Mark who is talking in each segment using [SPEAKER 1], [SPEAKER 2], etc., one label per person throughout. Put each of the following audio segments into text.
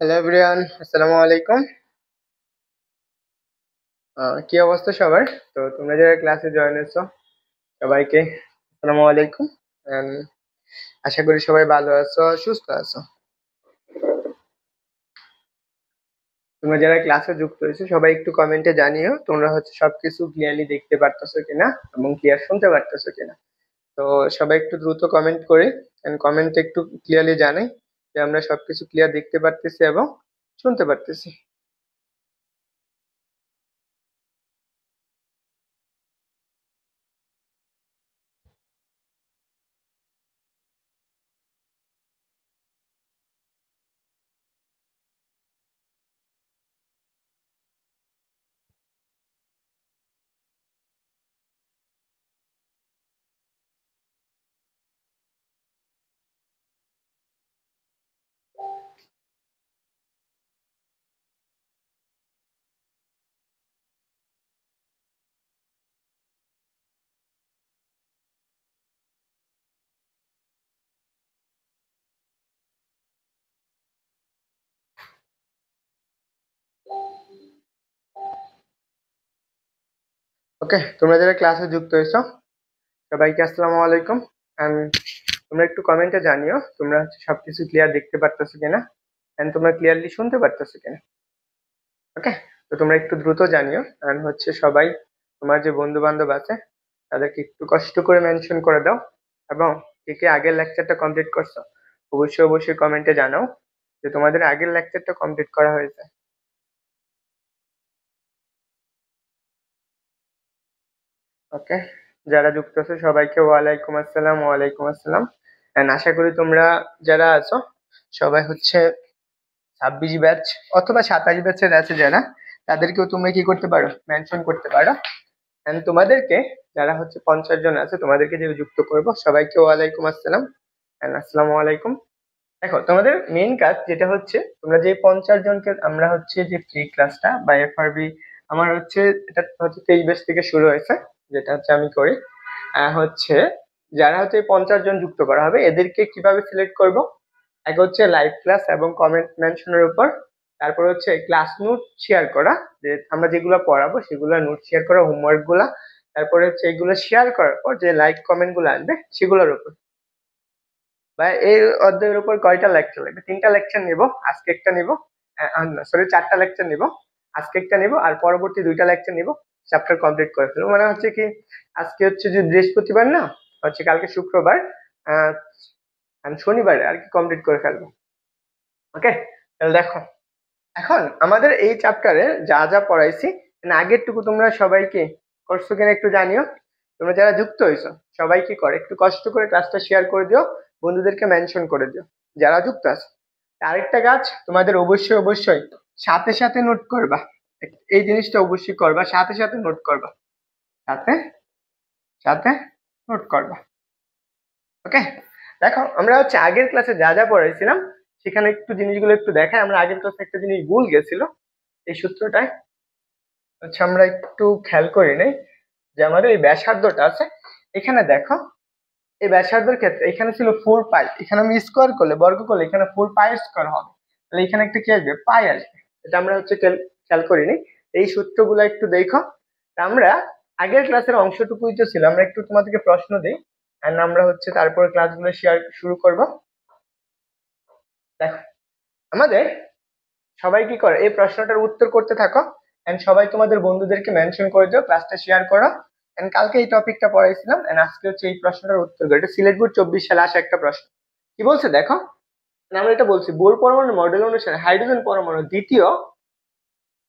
[SPEAKER 1] Hello everyone, আসসালামু আলাইকুম। কি অবস্থা সবার? তো তোমরা যারা ক্লাসে জয়েন হয়েছো সবাইকে আসসালামু আলাইকুম। And আশা করি সবাই ভালো আছো, সুস্থ আছো। তোমরা যারা ক্লাসে যুক্ত হয়েছো সবাই একটু কমেন্টে জানিও তোমরা সবকিছু ক্লিয়ারলি দেখতে পারতেছো কিনা এবং ক্লিয়ার শুনতে পারতেছো কিনা। তো সবাই একটু দ্রুত কমেন্ট করে এন্ড কমেন্টে একটু ক্লিয়ারলি জানাই যে আমরা সবকিছু ক্লিয়ার দেখতে পারতেছি এবং শুনতে পারতেছি। ওকে, তোমরা যারা ক্লাসে যুক্ত হয়েছো সবাইকে আসসালামু আলাইকুম। এন্ড তোমরা একটু কমেন্টে জানিও তোমরা সবকিছু ক্লিয়ার দেখতে পারতেছো কিনা এন্ড তোমরা ক্লিয়ারলি শুনতে পারতেছো কিনা। ওকে, তো তোমরা একটু দ্রুত জানিও। এন্ড সবাই তোমার যে বন্ধু বান্ধব আছে তাদেরকে একটু কষ্ট করে মেনশন করে দাও এবং কে কে আগের লেকচারটা কমপ্লিট করছো অবশ্যই অবশ্যই কমেন্টে জানাও যে তোমাদের আগের লেকচারটা কমপ্লিট করা হয়েছে। ওকে, যারা যুক্ত আছো সবাইকে ওয়ালাইকুম আসসালাম, ওয়ালাইকুম আসসালাম। এন্ড আশা করি তোমরা যারা আছো সবাই 26 ব্যাচ অথবা 27 ব্যাচের আছে যারা, তাদেরকেও তোমরা কি করতে পারো, মেনশন করতে পারো। এন্ড তোমাদেরকে যারা 50 জন আছে তোমাদেরকে যে যুক্ত করব সবাইকে ওয়ালাইকুম আসসালাম এন্ড আসসালামু আলাইকুম। দেখো, তোমাদের মেইন কাজ যেটা তোমরা যে 50 জনকে আমরা যে ফ্রি ক্লাসটা বা এফআরবি আমার এটা 23 ব্যাচ থেকে শুরু হয়েছে, যেটা আমি করি। যারা এই 50 জন যুক্ত করা হবে এদেরকে কিভাবে সিলেক্ট করব? এক লাইভ ক্লাস এবং কমেন্ট মেনশনের উপর, তারপর ক্লাস নোট শেয়ার করা, যে আমরা যেগুলো পড়াবো সেগুলো নোট শেয়ার করা, হোমওয়ার্ক গুলা, তারপরে এগুলো শেয়ার করার পর যে লাইক কমেন্ট গুলো আসবে সেগুলোর উপর। বা এই অধ্যায়ের উপর কয়টা লেকচার লাগবে? 3টা লেকচার নিব, আজকে একটা নিব, সরি 4টা লেকচার নিব, আজকে একটা নিব আর পরবর্তী 2টা লেকচার নিব, চ্যাপ্টার কমপ্লিট করে ফেলবো। মানে কি, আজকে যে বৃহস্পতিবার না, কালকে শুক্রবার, আহ আমি শনিবারে আর কি কমপ্লিট করে ফেলবো। ওকে, তাহলে দেখো, এখন আমাদের এই চ্যাপ্টারে যা যা পড়াইছি আগের টুকু তোমরা সবাইকে করছো কিনা একটু জানিও। তোমরা যারা যুক্ত হয়েছো সবাই কি করে, একটু কষ্ট করে ক্লাসটা শেয়ার করে দিও, বন্ধুদেরকে মেনশন করে দিও যারা যুক্ত আছে। আরেকটা কাজ তোমাদের অবশ্যই অবশ্যই সাথে সাথে নোট করবা, এই জিনিসটা অবশ্যই করবা, সাথে সাথে নোট করবা, সাথে সাথে নোট করবা। ওকে, দেখো আমরা আগের ক্লাসে যা যা পড়াইছিলাম সেখানে একটু জিনিসগুলো একটু দেখাই। আমরা আগের ক্লাসে একটা জিনিস ভুল গেছিল, এই সূত্রটায় আমরা একটু খেয়াল করি নাই যে আমাদের এই ব্যাসার্ধটা আছে। এখানে দেখো, এই ব্যাসার্ধের ক্ষেত্রে এখানে ছিল 4 পাই, এখানে আমি স্কোয়ার করলে, বর্গ করলে এখানে 4 পাই স্কোয়ার হবে, তাহলে এখানে একটা কি আসবে, পাই আসবে। এটা আমরা খেয়াল করিনি। এই সূত্রগুলো একটু দেখো। আমরা আগের ক্লাসের অংশটুকুই তো ছিল, আমরা একটু তোমাদেরকে প্রশ্ন দিই এন্ড আমরা তারপর ক্লাসগুলো শেয়ার শুরু করব। দেখো, আমাদের সবাই কি করে, এই প্রশ্নটার উত্তর করতে থাকো এন্ড সবাই তোমাদের বন্ধুদেরকে মেনশন করে দিও, ক্লাসটা শেয়ার করো। এন্ড কালকে এই টপিকটা পড়াইছিলাম এন্ড আজকে এই প্রশ্নটার উত্তর করো। এটা সিলেট বোর্ড 24 সালে আসা একটা প্রশ্ন। কি বলছে দেখো, আমরা এটা বলছি, বোর পরমাণু মডেল অনুসারে হাইড্রোজেন পরমাণু দ্বিতীয়,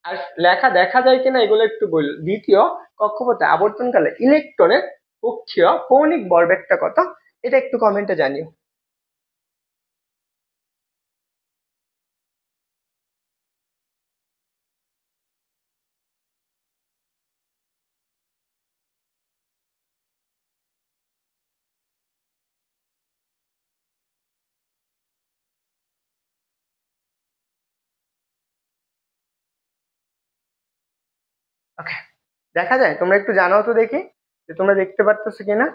[SPEAKER 1] আর লেখা দেখা যায় কিনা এগুলো একটু বল, দ্বিতীয় কক্ষপথে আবর্তনকালে ইলেকট্রনের কক্ষীয় কৌণিক ভরবেগটা কত? এটা একটু কমেন্টে জানিও। ওকে, দেখা যায়, তোমরা একটু জানাও তো দেখি যে তোমরা দেখতে পারতেছো কিনা।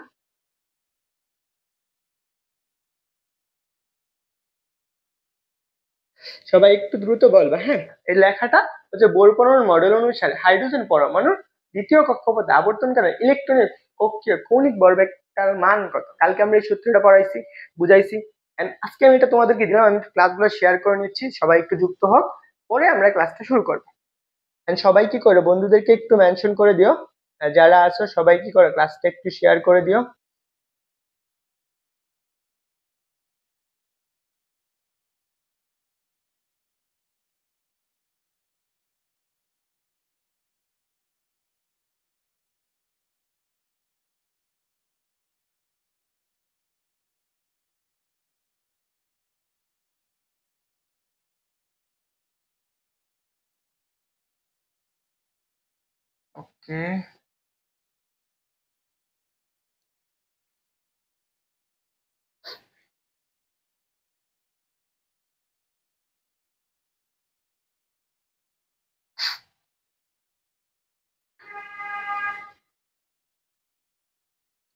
[SPEAKER 1] সবাই একটু দ্রুত বলবা, হ্যাঁ। এই লেখাটা হচ্ছে বোর পরমাণুর মডেল অনুসারে হাইড্রোজেন পরমাণুর দ্বিতীয় কক্ষপথে আবর্তনকালে ইলেকট্রনের কক্ষীয় কৌণিক ভরবেগটার মান কত? কালকে আমরা এই সূত্রটা পড়াইছি, বুঝাইছি। And আজকে আমি এটা তোমাদেরকে দিলাম, আমি ক্লাসগুলো শেয়ার করে নিচ্ছি, সবাই একটু যুক্ত হোক, পরে আমরা ক্লাসটা শুরু করবো। And সবাই কি করে, বন্ধুদেরকে একটু মেনশন করে দিও, আর যারা আছো সবাই কি করে ক্লাসটা একটু শেয়ার করে দিও। ওকে,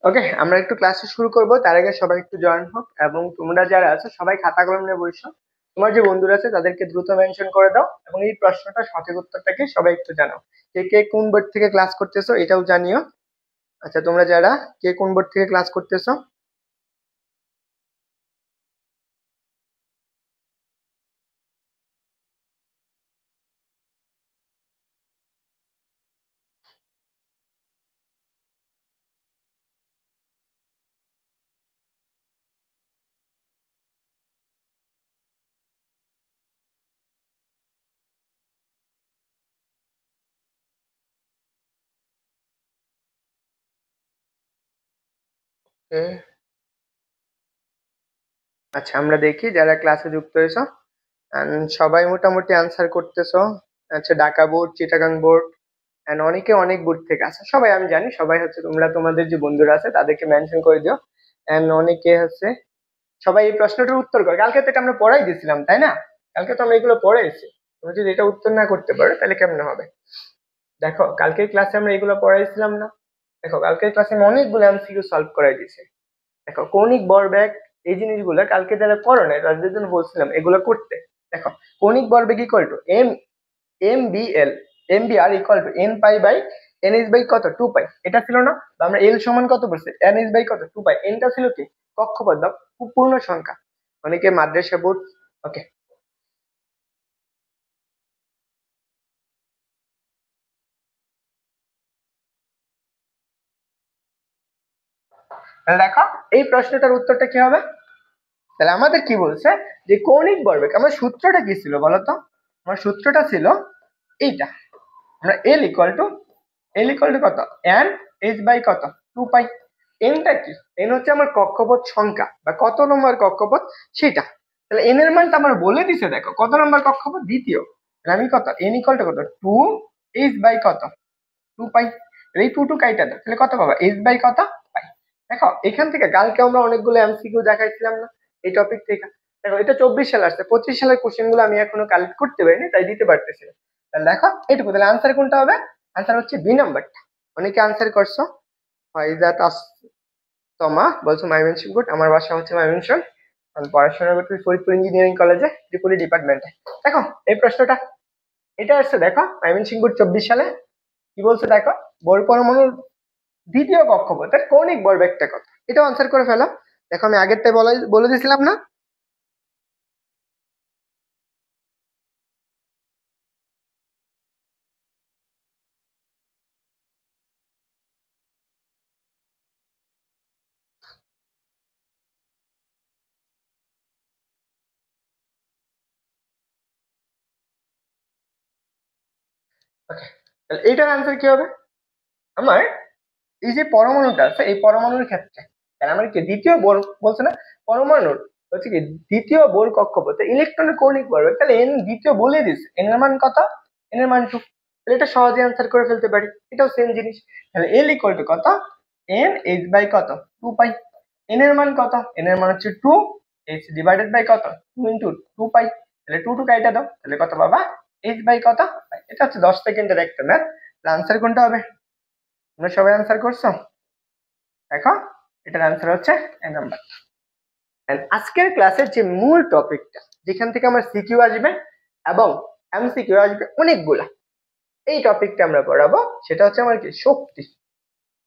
[SPEAKER 1] ওকে, আমরা একটু ক্লাসটা শুরু করব, তার আগে সবাই একটু জয়েন হোক, এবং তোমরা যারা আছো সবাই খাতা কলম নিয়ে বসো। তোমার যে বন্ধুরা আছে তাদেরকে দ্রুত মেনশন করে দাও, এবং এই প্রশ্নটা সঠিক উত্তরটাকে সবাই একটু জানাও। কে কে কোন বোর্ড থেকে ক্লাস করতেছো এটাও জানিও। আচ্ছা, তোমরা যারা কে কোন বোর্ড থেকে ক্লাস করতেছো? কে? আচ্ছা, আমরা দেখি যারা ক্লাসে যুক্ত হয়েছো। সবাই মোটামুটি আনসার করতেছো। আচ্ছা, Dhaka board, Chittagong board, and অনেকে অনেক বোর্ড থেকে আছে, সবাই আমি জানি, সবাই হচ্ছে তোমরা তোমাদের যে বন্ধুরা আছে তাদেরকে মেনশন করে দিও। এন্ড অনেকে হচ্ছে সবাই এই প্রশ্নটার উত্তর করে, কালকে তো এটা আমরা পড়াই দিয়েছিলাম তাই না? কালকে তো আমরা এগুলো পড়াইছি। তুমি যদি এটা উত্তর না করতে পারো তাহলে কেমনে হবে? দেখো, কালকের ক্লাসে আমরা এগুলো পড়াইছিলাম না? দেখো, কালকের ক্লাসে আমি অনেকগুলো এমসিকিউ সলভ করাই দিয়েছি। দেখো, কৌণিক ভরবেগ, এই জিনিসগুলো কালকে যারা করো না তাদের জন্য বলছিলাম এগুলো করতে। দেখো, কৌণিক ভরবেগ equal to m m v l, m v r equal to n pi by n s by কত, 2 পাই, এটা ছিল না? বা আমরা এল সমান কত বলছি, এন এস বাই কত, 2 পাই, এনটা ছিল কি, কক্ষপথ বা পূর্ণ সংখ্যা। অনেকে মাদ্রাসা বোর্ড। ওকে, তাহলে দেখো এই প্রশ্নটার উত্তরটা কি হবে। তাহলে আমাদের কি বলছে, যে কৌণিক ভরবেগ, আমার সূত্রটা কি ছিল বলতো? আমার সূত্রটা ছিল এইটা, আমরা এল ইকুয়াল টু কত, এন এইচ বাই কত, 2 পাই। এনটা কি, এন হচ্ছে আমার কক্ষপথ সংখ্যা বা কত নম্বর কক্ষপথ সেটা। তাহলে এন এর মানটা আমার বলে দিছে, দেখো কত নম্বর কক্ষপথ, দ্বিতীয়। তাহলে আমি কত, এন ইকুয়াল টু কত, 2 এইচ বাই কত, 2 পাই। এই টু টু কাইটা দাও, তাহলে কত পাবা, এইচ বাই কত, পাই। দেখো, এখান থেকে কালকে আমরা অনেকগুলো এমসিকিউ দেখাইছিলাম না এই টপিক থেকে? দেখো, এটা 24 সালে আসছে, 25 সালের কোশ্চেন গুলো আমি এখনো কালেক্ট করতে পারিনি, তাই দিতে পারতেছি না। তাহলে দেখো এইটুকু, তাহলে আনসার কোনটা হবে? আনসার হচ্ছে বি নাম্বারটা। অনেকে আনসার করছো। ফাইজাত তমা বলছো ময়মনসিংহ বোর্ড, আমার বাসা হচ্ছে ময়মনসিংহ। আমি পড়াশোনা করতেছি ফরিদপুর ইঞ্জিনিয়ারিং কলেজে, ত্রিপুরি ডিপার্টমেন্টে। দেখো এই প্রশ্নটা, এটা আসছে দেখো ময়মনসিংহ বোর্ড 24 সালে। কি বলছে দেখো, বোর পরমাণুর দ্বিতীয় কক্ষপথের কৌণিক ভরবেগটা কত, এটা আনসার করে ফেলো। দেখো, আমি আগেরটাই বলে দিয়েছিলাম না? ওকে, তাহলে এইটার আনসার কি হবে আমার, এই যে পরমাণুটা আছে এই পরমাণুর ক্ষেত্রে, তাহলে আমার কি দ্বিতীয় বোর বলছে না, পরমাণুর হচ্ছে কি দ্বিতীয় বোর কক্ষপথে ইলেকট্রনের কৌণিক ভরবেগ, তাহলে এন দ্বিতীয় বলে দিছে, এন এর মান কত, এন এর মান 2। তাহলে এটা সহজে আনসার করে ফেলতে পারি, এটাও সেম জিনিস। তাহলে এল ইকুয়াল টু কত, এন এইচ বাই কত, 2 পাই। এন এর মান কত, এন এর মান হচ্ছে 2, এইচ ডিভাইডেড বাই কত, 2 ইন্টু 2 পাই। তাহলে টু টু কাইটা দাও, তাহলে কত বাবা, এইচ বাই কত, পাই। এটা হচ্ছে 10 সেকেন্ডের একটা ম্যাথ। আনসার কোনটা হবে? তোমরা সবাই আনসার করছো? দেখো, এটার আনসার হচ্ছে এ নাম্বার। আজকের ক্লাসের যে মূল টপিকটা, যেখান থেকে আমার সিকিউ আসবে এবং এমসিকিউ আসবে অনেকগুলা। এই টপিকটা আমরা পড়াবো, সেটা হচ্ছে আমার কি শক্তি।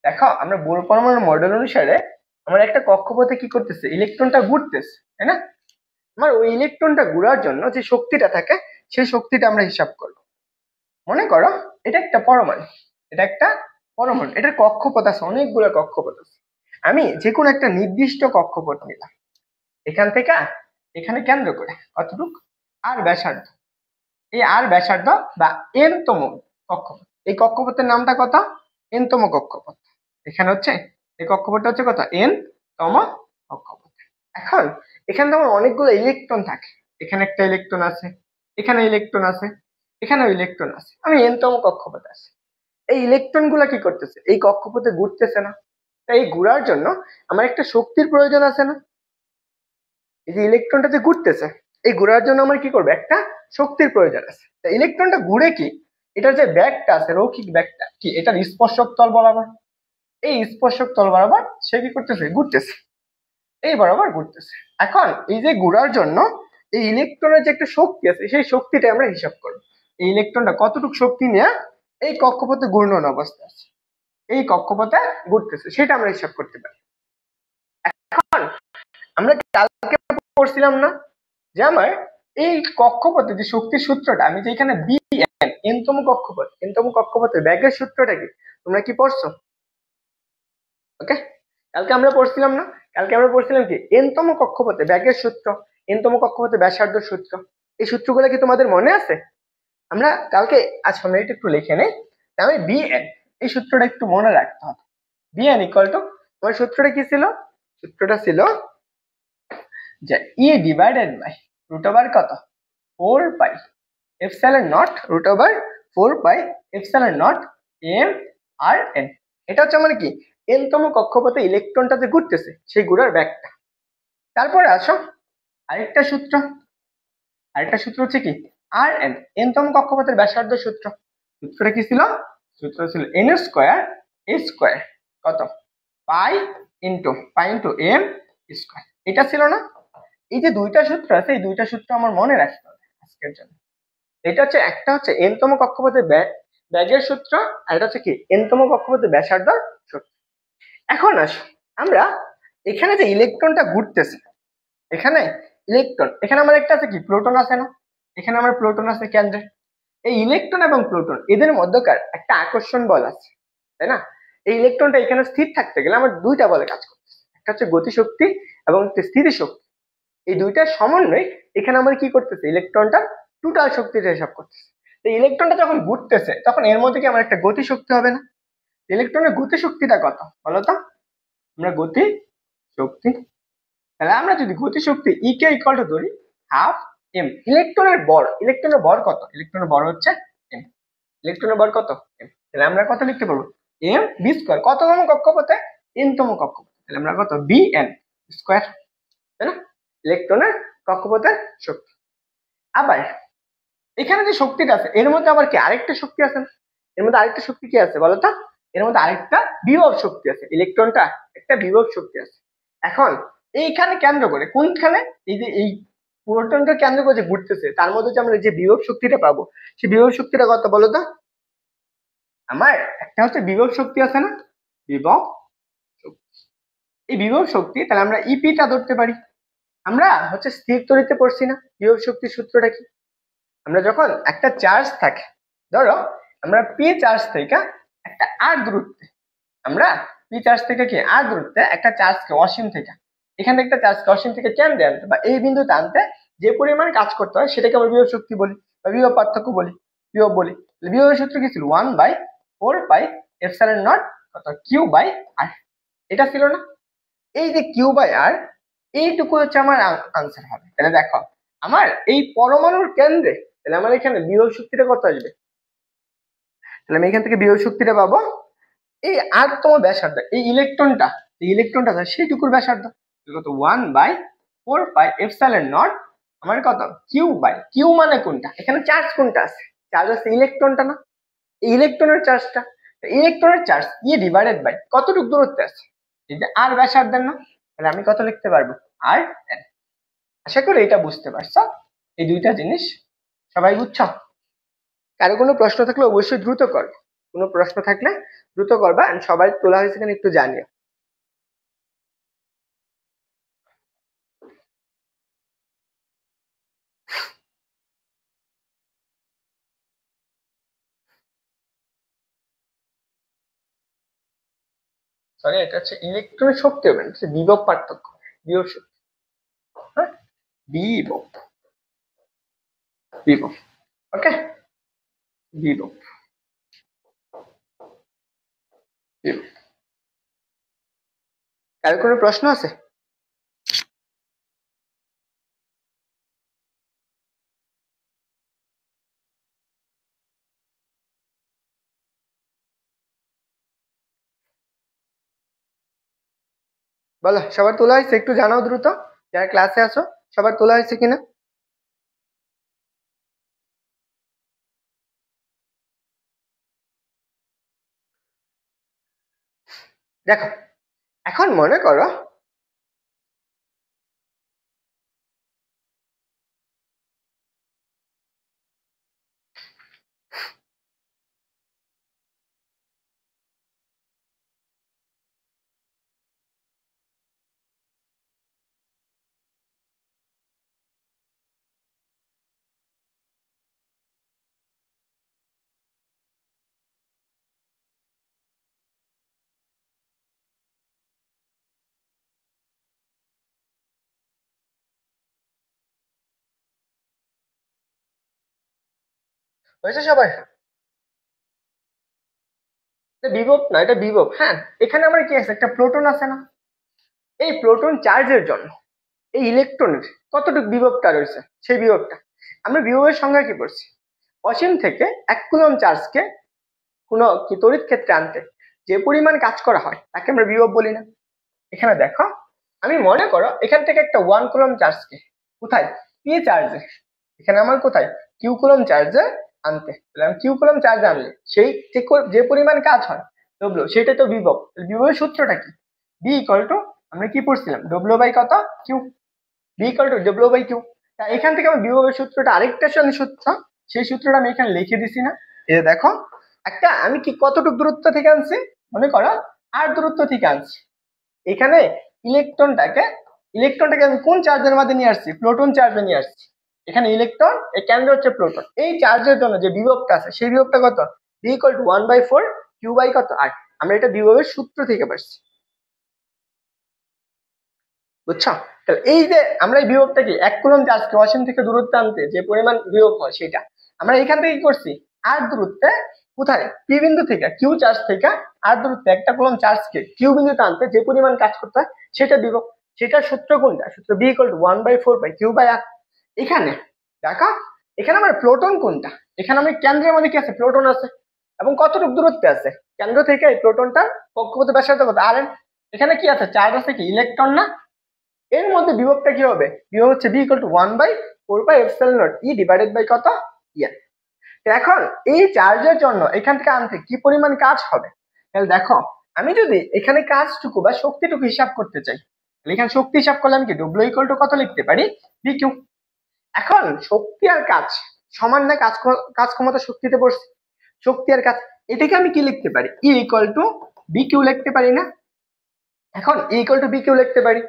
[SPEAKER 1] দেখো আমরা বোর পরমাণু মডেল অনুসারে আমার একটা কক্ষপথে কি করতেছে, ইলেকট্রনটা ঘুরতেছে, তাই না? আমার ওই ইলেকট্রনটা ঘোরার জন্য যে শক্তিটা থাকে সেই শক্তিটা আমরা হিসাব করবো। মনে করো এটা একটা পরমাণু, এটার কক্ষপথ আছে, অনেকগুলো কক্ষপথ আছে। আমি যে কোনো একটা নির্দিষ্ট কক্ষপথ নিলাম, এখান থেকে এখানে কেন্দ্র করে কতটুকু আর ব্যাসার্ধ, এই আর ব্যাসার্ধ বা এন তম কক্ষপথ। এই কক্ষপথের নামটা কত? এন তম কক্ষপথ। এখানে হচ্ছে এই কক্ষপথটা হচ্ছে কত? এন তম কক্ষপথ। এখন এখানে তোমার অনেকগুলো ইলেকট্রন থাকে, এখানে একটা ইলেকট্রন আছে, এখানে ইলেকট্রন আছে, এখানেও ইলেকট্রন আছে, আমি এন তম কক্ষপথে আছি। এই ইলেকট্রন গুলা কি করতেছে? এই কক্ষপথে ঘুরতেছে না? তাই এই ঘোরার জন্য আমার একটা শক্তির প্রয়োজন আছে না? এই যে ইলেকট্রনটা যে ঘুরতেছে, এই ঘোরার জন্য আমার কি করবে? একটা শক্তির প্রয়োজন আছে। তা ইলেকট্রনটা ঘুরে কি, এটার যে ব্যাগটা আছে, রৈখিক ব্যাগটা কি এটার স্পর্শক তল বরাবর। এই স্পর্শক তল বরাবর সে কি করতেছে? ঘুরতেছে, এই বরাবর ঘুরতেছে। এখন এই যে ঘোরার জন্য এই ইলেকট্রনের যে একটা শক্তি আছে, সেই শক্তিটা আমরা হিসাব করবো। এই ইলেকট্রনটা কতটুকু শক্তি নিয়ে এই কক্ষপথে ঘূর্ণন অবস্থা আছে, এই কক্ষপথে ঘুরতেছে, সেটা আমরা হিসাব করতে পারি। এখন আমরা কালকে পড়ছিলাম না যে আমার এই কক্ষপথে যে শক্তির সূত্রটা, আমি যে এখানে বি এন, এনতম কক্ষপথ, এনতম কক্ষপথের ব্যাগের সূত্রটা কি তোমরা কি পড়ছো? ওকে, কালকে আমরা পড়ছিলাম না? কালকে আমরা পড়ছিলাম কি এনতম কক্ষপথে ব্যাগের সূত্র, এনতম কক্ষপথে ব্যাসার্ধ সূত্র। এই সূত্রগুলো কি তোমাদের মনে আছে? আমরা কালকে, আচ্ছা আমরা এটা একটু লিখে নেই। আমি বি এন, এই সূত্রটা একটু মনে রাখতে হবে। বি এন ইকুয়াল টু, তোমার সূত্রটা কি ছিল? সূত্রটা ছিল যে e divided by root over কত? 4 pi epsilon naught root over 4 pi epsilon naught m r n. এটা হচ্ছে মানে কি এনতম কক্ষপথে ইলেকট্রনটা যে ঘুরতেছে সেই ঘোরার ব্যাগটা। তারপরে আসো আরেকটা সূত্র, আরেকটা সূত্র হচ্ছে কি আর এন, এনতম কক্ষপথের ব্যাসার্ধ সূত্র। সূত্রটা কি ছিল? সূত্র ছিল এন স্কোয়ার এ স্কোয়ার কত? Pi into m square. এটা ছিল না? এই যে দুইটা সূত্র আছে, এই দুইটা সূত্র আমার মনে রাখতে হবে আজকের জন্য। এটা হচ্ছে, একটা হচ্ছে এনতম কক্ষপথের ব্যাগের সূত্র, আর এটা হচ্ছে কি এনতম কক্ষপথের ব্যাসার্ধ সূত্র। এখন আসো আমরা এখানে যে ইলেকট্রনটা ঘুরতেছে, এখানে ইলেকট্রন, এখানে আমার একটা আছে কি প্রোটন আছে না? এখানে আমার প্রোটন আছে কেন্দ্রে। এই ইলেকট্রন এবং প্রোটন এদের মধ্যকার একটা আকর্ষণ বল আছে, তাই না? এই ইলেকট্রনটা এখানে স্থির থাকতে গেলে আমার দুইটা বলে কাজ করতেছে, একটা হচ্ছে গতিশক্তি এবং একটা স্থিতিশক্তি। এই দুইটার সমন্বয় এখানে আমার কি করতেছে? ইলেকট্রনটা টোটাল শক্তিটা হিসাব করতেছে। এই ইলেকট্রনটা যখন ঘুরতেছে তখন এর মধ্যে কি আমার একটা গতিশক্তি হবে না? ইলেকট্রনের গতিশক্তিটা কত বলতো? আমরা গতি শক্তি, তাহলে আমরা যদি গতিশক্তি ই কে ইকুয়াল টু ধরি হাফ এম। ইলেকট্রনের ভর কত? ইলেকট্রনের ভর হচ্ছে এম। ইলেকট্রনের ভর কত? এম। তাহলে আমরা কত লিখতে পারবো? M v square. কততম কক্ষপথে? এনতম কক্ষপথে। তাহলে আমরা কত? বি এন স্কোয়ার, তাই না? ইলেকট্রনের কক্ষপথের শক্তি। আবার এখানে যে শক্তিটা আছে এর মধ্যে আবার কি আরেকটা শক্তি আছে না? এর মধ্যে আরেকটা শক্তি কি আছে বলতো? এর মধ্যে আরেকটা বিভব শক্তি আছে। ইলেকট্রনটা একটা বিভব শক্তি আছে। এখন এইখানে কেন্দ্র করে, কোনখানে? এই যে এই প্রোটনটা কেন্দ্র করে যে ঘুরতেছে তার মধ্যে যে আমরা যে বিভব শক্তিটা পাবো, সেই বিভব শক্তিটা কত বলতো? আমার একটা হচ্ছে বিভব শক্তি আছে না, বিভব শক্তি। এই বিভব শক্তি, তাহলে আমরা ইপিটা ধরতে পারি। আমরা হচ্ছে স্থির তড়িতে পড়ছি না বিভব শক্তির সূত্রটা কি? আমরা যখন একটা চার্জ থাকে, ধরো আমরা পি চার্জ থেকে একটা আর দূরত্বে, আমরা পি চার্জ থেকে কি আর দূরত্বে একটা চার্জকে অসীম থেকে, এখানে একটা চার্জকে অসীম থেকে কেন্দ্রে আনতে বা এই বিন্দুতে আনতে যে পরিমাণ কাজ করতে হয় সেটাকে আমরা বিভব শক্তি বলি বা বিভব পার্থক্য বলি, বিভব বলি। বিভব সূত্র কি ছিল? 1/4 পাই এপসাইলন নট কত কিউ বাই আর। এটা ছিল না? এই যে কিউ বাই আর, এইটুকু হচ্ছে আমার আনসার হবে। তাহলে দেখো আমার এই পরমাণুর কেন্দ্রে, তাহলে আমার এখানে বিভব শক্তিটা কত আসবে? তাহলে আমি এখান থেকে বিভব শক্তিটা পাবো এই আরতম ব্যাসার্ধ, এই ইলেকট্রনটা সেইটুকুর ব্যাসার্ধ কত? 1/4 পাই এপসাইলন নট আমার কত কিউ বাই, কিউ মানে কোনটা? এখানে চার্জ কোনটা আছে? চার্জ আছে ইলেকট্রনটা না, এই ইলেকট্রনের চার্জটা। ইলেকট্রনের চার্জ ই ডিভাইডেড বাই কতটুকু দূরত্বে আছে? এই যে আর ব্যাসার্ধের না, তাহলে আমি কত লিখতে পারবো? আর এন। আশা করি এটা বুঝতে পারছো। এই দুইটা জিনিস সবাই বুঝছো? কারো কোনো প্রশ্ন থাকলে অবশ্যই দ্রুত করো, কোনো প্রশ্ন থাকলে দ্রুত করবা, and সবাই তোলা হয়েছে কিনা একটু জানিও। সরি, এটা হচ্ছে ইলেকট্রনের শক্তি হবে না, বিভব পার্থক্য, বিভব শক্তি। হ্যাঁ, বিভব, বিভব, ওকে, বিভব, বিভব। কারো কোনো প্রশ্ন আছে? বলো, সবার তোলা হয়েছে? একটু জানাও দ্রুত, যারা ক্লাসে আছো সবার তোলা হয়েছে কিনা। দেখো, এখন মনে করো হয়েছে সবাই? এটা বিভব না, এটা বিভব। হ্যাঁ, এখানে আমার কি আছে, একটা প্রোটন আছে না? এই প্রোটন চার্জের জন্য এই ইলেকট্রনের কতটুকু বিভবটা রয়েছে, সেই বিভবটা আমরা বিভবের সংজ্ঞা কি পড়ছি, অসীম থেকে 1 কুলম্ব চার্জকে কোনো কি তড়িৎ ক্ষেত্রে আনতে যে পরিমাণ কাজ করা হয় তাকে আমরা বিভব বলি না? এখানে দেখো, আমি মনে করো এখান থেকে একটা 1 কুলম্ব চার্জকে কোথায়, পি চার্জে, এখানে আমার কোথায় কিউ কুলম্ব চার্জে আনতে, তাহলে আমি কিউ কুলম্ব চার্জে আনলে সেই যে পরিমাণ কাজ হয় ডব্লিউ, সেটাই তো বিভব। বিভবের সূত্রটা কি? বি ইকুয়াল টু, আমরা কি পড়ছিলাম, ডব্লিউ বাই কত, Q. V equal to W by Q. এখান থেকে আমি বিভবের সূত্রটা আরেকটা সূত্র, সেই সূত্রটা আমি এখানে লিখে দিছি না? এই দেখো, একটা আমি কি কতটুকু দূরত্ব থেকে আনছি, মনে করো আর দূরত্ব থেকে আনছি। এখানে ইলেকট্রনটাকে আমি কোন চার্জের মধ্যে নিয়ে আসছি, প্রোটন চার্জে নিয়ে আসছি। এখানে ইলেকট্রন, এই কেন্দ্র হচ্ছে প্রোটন। এই চার্জের জন্য যে বিভবটা আছে সেই বিভবটা কত, V equal to 1/4 Q by কত আর। আমরা এটা বিভবের সূত্র থেকে পাচ্ছি, বুঝছো? তাহলে এই যে আমরা এই বিভবটা কি, 1 কুলম্ব চার্জকে অসীম থেকে দূরত্বে আনতে যে পরিমাণ বিভব হয় সেটা আমরা এখান থেকে কি করছি, আর দূরত্বে কোথায়, পি বিন্দু থেকে কিউ চার্জ থেকে আর দূরত্বে 1 কুলম্ব চার্জকে কিউ বিন্দুতে আনতে যে পরিমাণ কাজ করতে হয় সেটা বিভব। সেটার সূত্র কোনটা, সূত্র B equal to 1/4 by Q by R. এখানে দেখো, এখানে আমার প্रोटॉन কোনটা, এখানে আমার কেন্দ্রের মধ্যে কি আছে, প্रोटॉन আছে, এবং কতটুকু দূরত্বে আছে কেন্দ্র থেকে এই প্রোটনটার কক্ষপথে ব্যাসার্ধ কত, আর এখানে কি আছে, চার্জ আছে কি, ইলেকট্রন না? এর মধ্যে বিভবটা কি হবে, বিভব হচ্ছে V equal to 1/4 pi epsilon naught e divided by কত, ইয়া। এখন এই চার্জের জন্য এখান থেকে আনতে কি পরিমাণ কাজ হবে, তাহলে দেখো, আমি যদি এখানে কাজটুকু বা শক্তিটুকু হিসাব করতে চাই, তাহলে এখানে শক্তি হিসাব করলে আমি কি ডব্লিউ ইকুয়াল টু কত লিখতে পারি, বি কিউ। এখন শক্তি আর কাজ সমান না, কাজ ক্ষমতা শক্তিতে পড়ছে, শক্তি আর কাজ, এটাকে আমি কি লিখতে পারি, E equal to V Q লিখতে পারি না? এখন E equal to V Q লিখতে পারি,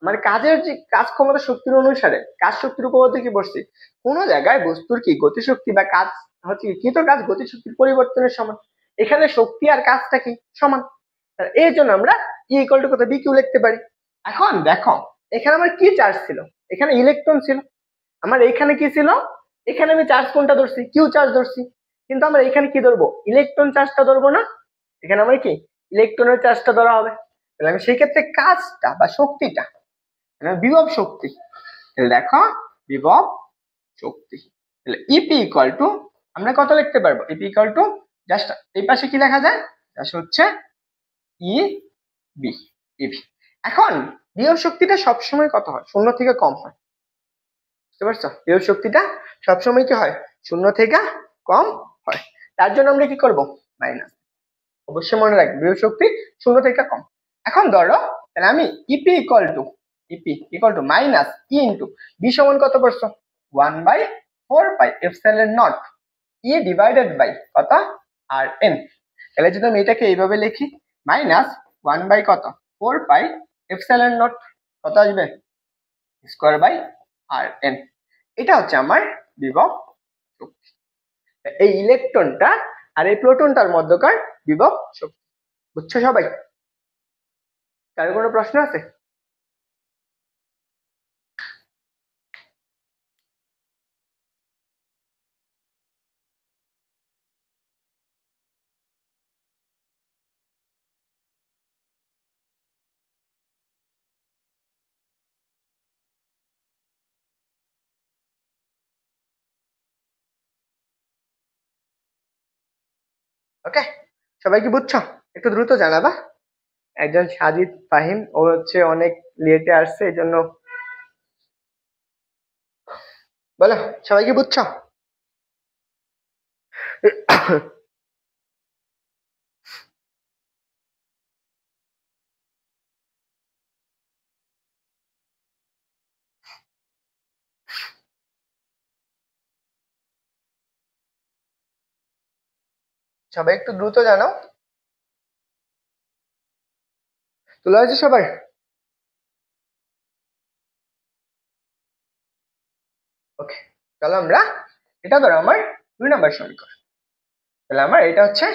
[SPEAKER 1] মানে কাজের যে কাজ ক্ষমতা শক্তির অনুসারে কাজ শক্তির উপপাদ্য কি বসছে, কোন জায়গায় বস্তুর কি গতিশক্তি বা কাজ হচ্ছে কি কৃত কাজ গতিশক্তির পরিবর্তনের সমান, এখানে শক্তি আর কাজটা কি সমান, এই জন্য আমরা ই ইকুয়াল টু কত, বি কিউ লিখতে পারি। এখন দেখো, এখানে আমার কি চার্জ ছিল, এখানে ইলেকট্রন ছিল, আমার এখানে কি ছিল, এখানে আমি চার্জ কোনটা ধরছি, কিউ চার্জ ধরছি, কিন্তু আমরা এখানে কি ধরবো, ইলেকট্রন চার্জটা ধরবো না, এখানে আমার কি ইলেকট্রনের চার্জটা ধরা হবে। তাহলে আমি সেই ক্ষেত্রে কাজটা বা শক্তিটা, বিভব শক্তি, তাহলে দেখো বিভব শক্তি, তাহলে ইপি ইকুয়াল টু, আমরা কত লিখতে পারবো, ইপি ইকুয়াল টু জাস্ট এই পাশে কি লেখা যায়, জাস্ট হচ্ছে ই বি, ইবি। এখন বিভব শক্তিটা সবসময় কত হয়, 0 থেকে কম হয়, বুঝতে পারছো? বিভব শক্তিটা সবসময় কি হয়, 0 থেকে কম হয়, তার জন্য আমরা কি করব, মাইনাস। অবশ্যই মনে রাখবে বিভব শক্তি 0 থেকে কম। এখন ধরো, তাহলে আমি EP equal to minus E into V সমান কত পারছো, 1/4πε0 ই ডিভাইডেড বাই কত আর এন। তাহলে যদি আমি এটাকে এইভাবে লিখি মাইনাস 1 বাই কত 4πε0 কত আসবে স্কোয়ার বাই আর এন। এটা হচ্ছে আমার বিভব শক্তি, এই ইলেকট্রনটা আর এই প্রোটনটার মধ্যকার বিভব শক্তি। বুঝছো সবাই? কারো কোনো প্রশ্ন আছে? ওকে, সবাই কি বুঝছো? একটু দ্রুত জানাবা। একজন সাজিদ ফাহিম, ও হচ্ছে অনেক লেটে আসছে, এই জন্য বলো সবাই কি বুঝছো? সবাই একটু দ্রুত জানাও। তোলা হয়েছে সবার? ওকে, চলো আমরা এটা ধরো আমার 2 নম্বর সমীকরণ। তাহলে আমার এটা হচ্ছে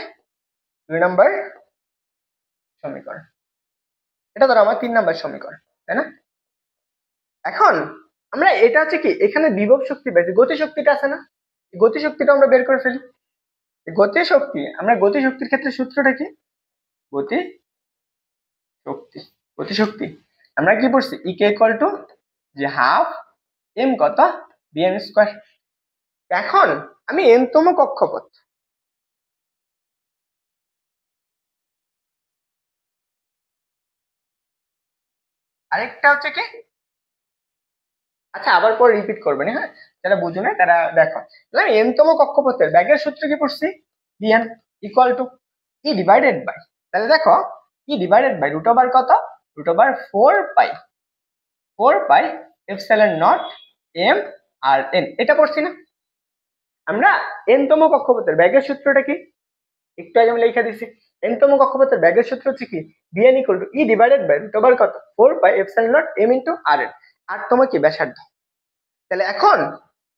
[SPEAKER 1] 2 নম্বর সমীকরণ, এটা ধরো আমার 3 নম্বর সমীকরণ, তাই না? এখন আমরা এটা হচ্ছে কি এখানে বিভব শক্তি পেয়েছি, গতি শক্তিটা আছে না, গতি শক্তিটা আমরা বের করে ফেলি। গতি শক্তি, আমরা গতি শক্তির ক্ষেত্রে সূত্রটা কি? গতি শক্তি, গতি শক্তি আমরা কি পড়ছি ইকে ইকুয়াল টু যে হাফ এম কত বিএম স্কয়ার। এখন আমি এনতম কক্ষপথ, আরেকটা হচ্ছে কি, আচ্ছা আবার পর রিপিট করবেন, হ্যাঁ যারা বুঝো না তারা দেখো। তাহলে আমি এনতম কক্ষপথের ব্যাগের সূত্র কি পড়ছি v n equal to e divided by, তাহলে দেখো e divided by root over কত root over 4πε0 m r n, এটা পড়ছি না আমরা। এনতম কক্ষপথের ব্যাগের সূত্রটা কি একটু আগে আমি লিখে দিছি, এনতম কক্ষপথের ব্যাগের সূত্র হচ্ছে কি v n equal to e divided by root over কত 4πε0 এম ইন্টু আর এন, আর তোমার কি ব্যাসার্ধ। তাহলে এখন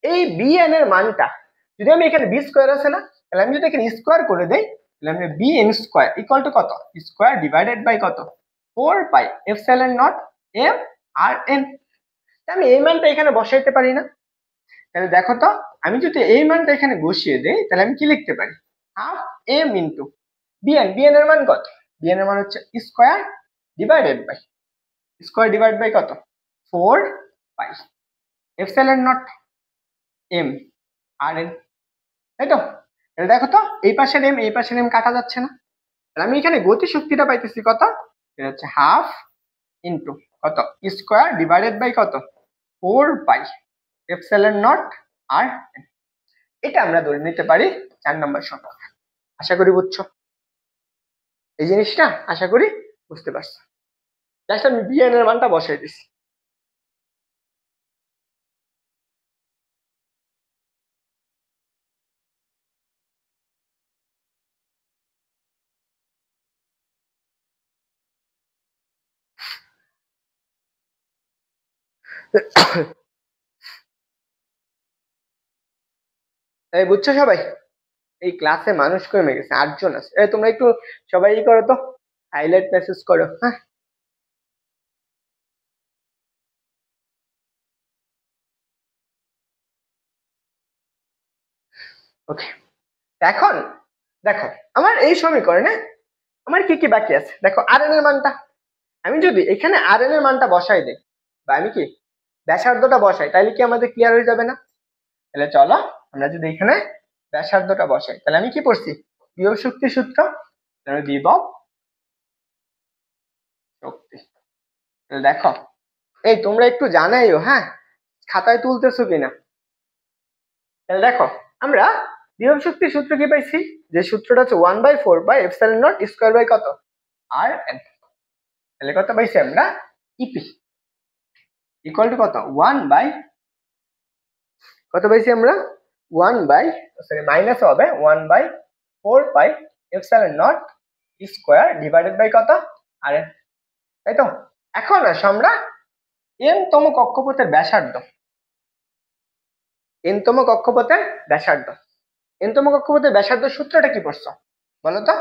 [SPEAKER 1] এই বিএন এর মানটা যদি আমি এখানে বি স্কোয়ার আছে না, তাহলে আমি যদি এখানে স্কোয়ার করে দেই, তাহলে আমি v n square equal to কত স্কোয়ার ডিভাইডেড বাই কত 4πε0 এম আর এন। আমি এই মানটা এখানে বসাইতে পারি না? তাহলে দেখো তো আমি যদি এই মানটা এখানে বসিয়ে দেই, তাহলে আমি কি লিখতে পারি half m into v n, v n এর মান কত, বিএন এর মান হচ্ছে স্কোয়ার ডিভাইডেড বাই কত 4πε0 এম আর এন, তাই তো? তাহলে দেখো তো এই পাশের এম এই পাশের এম কাটা যাচ্ছে না, তাহলে আমি এখানে গতি শক্তিটা পাইতেছি কত, এটা হচ্ছে হাফ ইন্টু কত স্কোয়ার ডিভাইডেড বাই কত 4πε0 আর এন। এটা আমরা ধরে নিতে পারি 4 নম্বর সমীকরণ। আশা করি বুঝছো এই জিনিসটা, আশা করি বুঝতে পারছো। জাস্ট আমি বিএন এর মানটা বসাই দিছি। এই বুঝছো সবাই? এই ক্লাসে মানুষ কমে গেছে, 8 জন আছে। এই তোমরা একটু সবাই ই করো তো, হাইলাইট মেসেজ করো, হ্যাঁ। ওকে, এখন দেখো আমার এই সমীকরণে আমার কি কি বাকি আছে, দেখো আর এন এর মানটা আমি যদি এখানে আর এন এর মানটা বসাই দেই, বা আমি কি ব্যাসার্ধটা বসাই, তাহলে কি আমাদের ক্লিয়ার হয়ে যাবে না? তাহলে চলো আমরা যদি এখানে ব্যাসার্ধটা বসাই, তাহলে আমি কি পড়ছি বিভব শক্তি সূত্র, বিভব শক্তি। তাহলে দেখো এই তোমরা একটু জানাইও, হ্যাঁ খাতায় তুলতেছো কিনা। তাহলে দেখো আমরা বিভব শক্তির সূত্র কি পাইছি, যে সূত্রটা হচ্ছে 1/4πε0 স্কোয়ার বাই কত আর এন। তাহলে কত পাইছি আমরা ইপি ইকুয়াল টু কত 1/4 কত পাইছি আমরা 1/, মাইনাস হবে 1/4 pi epsilon naught square divided by কত RN, তাই তো। এখন আসো আমরা n তম কক্ষপথের ব্যাসার্ধ, n তম কক্ষপথের ব্যাসার্ধ, n তম কক্ষপথের ব্যাসার্ধ সূত্রটা কি পড়ছো বলো তো?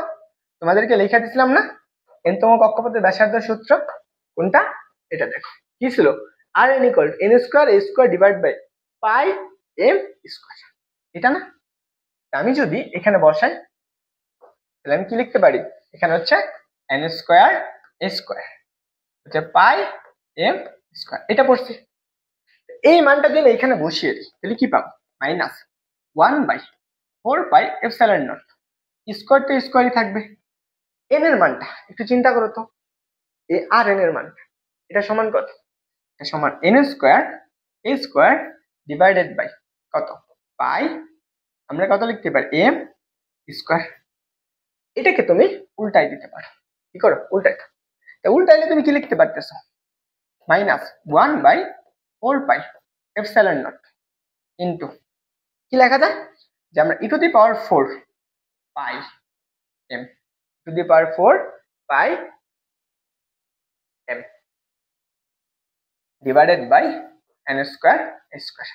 [SPEAKER 1] তোমাদেরকে লিখে দিছিলাম না n তম কক্ষপথের ব্যাসার্ধ সূত্র কোনটা? এটা দেখো কি ছিল, RN equal n square a square divide by pi m square, এটা না? আমি যদি এখানে বসাই তাহলে আমি কি লিখতে পারি, এখানে হচ্ছে n স্কোয়ার a স্কোয়ার হচ্ছে পাই m স্কোয়ার, এটা পড়ছি। এই মানটা দিলে এখানে বসিয়ে দিই তাহলে কি পাবো, minus 1/4 pi epsilon naught, square তো স্কোয়ারই থাকবে। n এর মানটা একটু চিন্তা করো তো, এই আর n এর মানটা এটা সমান কত, এটা সমান n square a square divided by কত পাই, আমরা কত লিখতে পারি m স্কোয়ার। এটাকে তুমি উল্টাই দিতে পারো, কি করো উল্টাই, তা উল্টাইলে তুমি কি লিখতে পারতেছো, minus 1/4 pi epsilon naught into কি লেখা যায়, যে আমরা e to the power 4 pi m, to the power 4 pi m divided by n square square.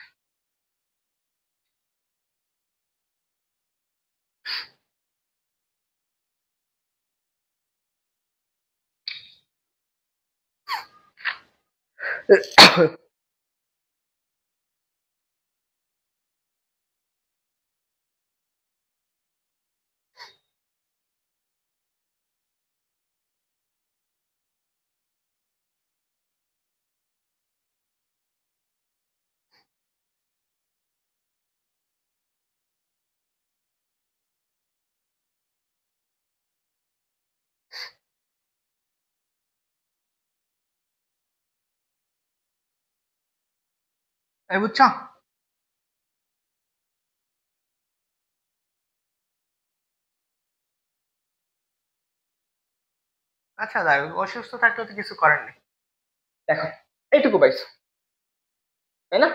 [SPEAKER 1] বুঝছো? আচ্ছা যাই হোক, অসুস্থ থাকলে তো কিছু করার নেই। দেখো এইটুকু পাইছো তাই না?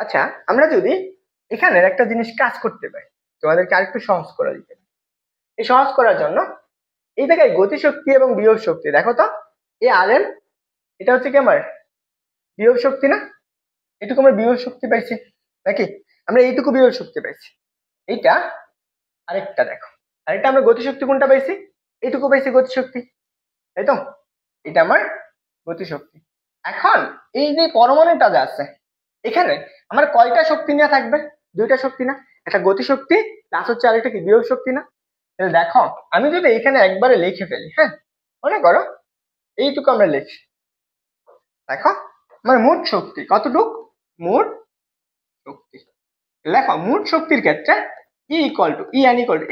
[SPEAKER 1] আচ্ছা আমরা যদি এখানের একটা জিনিস কাজ করতে পারি, তোমাদেরকে আরেকটু সহজ করে দিতে পারি। এই সহজ করার জন্য এই জায়গায় গতিশক্তি এবং বিভব শক্তি দেখো তো, এই RN এটা হচ্ছে কি আমার বিভব শক্তি না, এটুকু আমরা বিভব শক্তি পাইছি নাকি, আমরা এইটুকু বিভব শক্তি পাইছি। এইটা আরেকটা দেখো, আরেকটা আমরা গতিশক্তি কোনটা পাইছি, এইটুকু পাইছি গতিশক্তি, তাই তো। এটা আমার গতিশক্তি। এখন এই যে পরমাণুটা যে আছে এখানে আমার কয়টা শক্তি নিয়ে থাকবে, দুইটা শক্তি না, একটা গতিশক্তি প্লাস হচ্ছে আরেকটা কি বিভব শক্তি না। তাহলে দেখো আমি যদি এখানে একবারে লিখে ফেলি, হ্যাঁ মনে করো এইটুকু আমরা লিখি, দেখো আমার মোট শক্তি কতটুক, মোট শক্তি, লেখো মোট শক্তির ক্ষেত্রে ই ইকুয়াল টু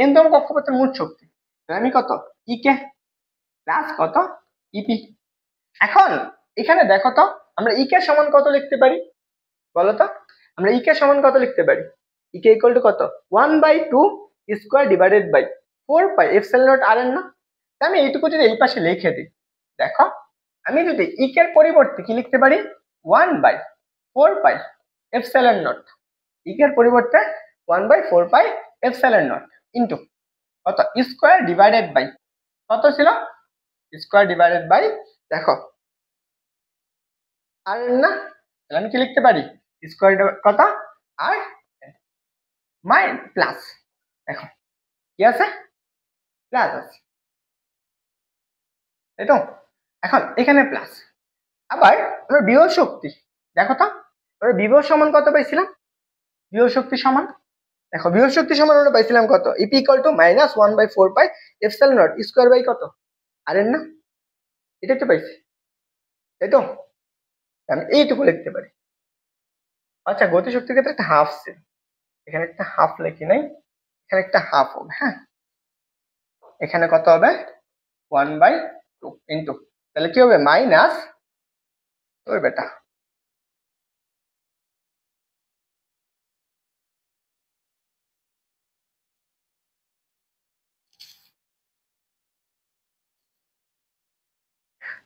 [SPEAKER 1] n তম কক্ষপথের মোট শক্তি, তাহলে আমি কত ই কে প্লাস কত ইপি। এখন এখানে দেখো তো আমরা ই কে সমান কত লিখতে পারি বলো তো, আমরা ই কে সমান কত লিখতে পারি, ই কে ইকুয়াল টু কত 1/2 square divided by 4 pi epsilon naught RN না। তা আমি এইটুকু যদি এই পাশে লিখে দিই, দেখো আমি যদি ই কে এর পরিবর্তে কি লিখতে পারি 1/4 পাই এপসাইলন নট, ই কে এর পরিবর্তে 1/4 পাই এপসাইলন নট ইন্টু কত স্কোয়ার ডিভাইডেড বাই কত ছিল, স্কোয়ার ডিভাইডেড বাই দেখো RN না, তাহলে আমি কি লিখতে পারি স্কোয়ার কত আর মাই প্লাস, দেখো কি আছে প্লাস আছে, তাই তো। এখন এখানে প্লাস, আবার আমরা বিভব শক্তি দেখো তো, আমরা বিভব সমান কত পাইছিলাম, বিভব শক্তি সমান দেখো বিভব শক্তি সমান আমরা পাইছিলাম কত, EP equal to minus 1/4 pi epsilon naught square by কত RN না, এটাই তো পাইছি, তাই তো। আমি এইটুকু লিখতে পারি। আচ্ছা গতিশক্তির ক্ষেত্রে একটা হাফ ছিল, এখানে একটা হাফ লিখি নাই, এখানে একটা হাফ হবে, হ্যাঁ এখানে কত হবে 1/2 ইন্টু, তাহলে কি হবে মাইনাস, ওই বেটা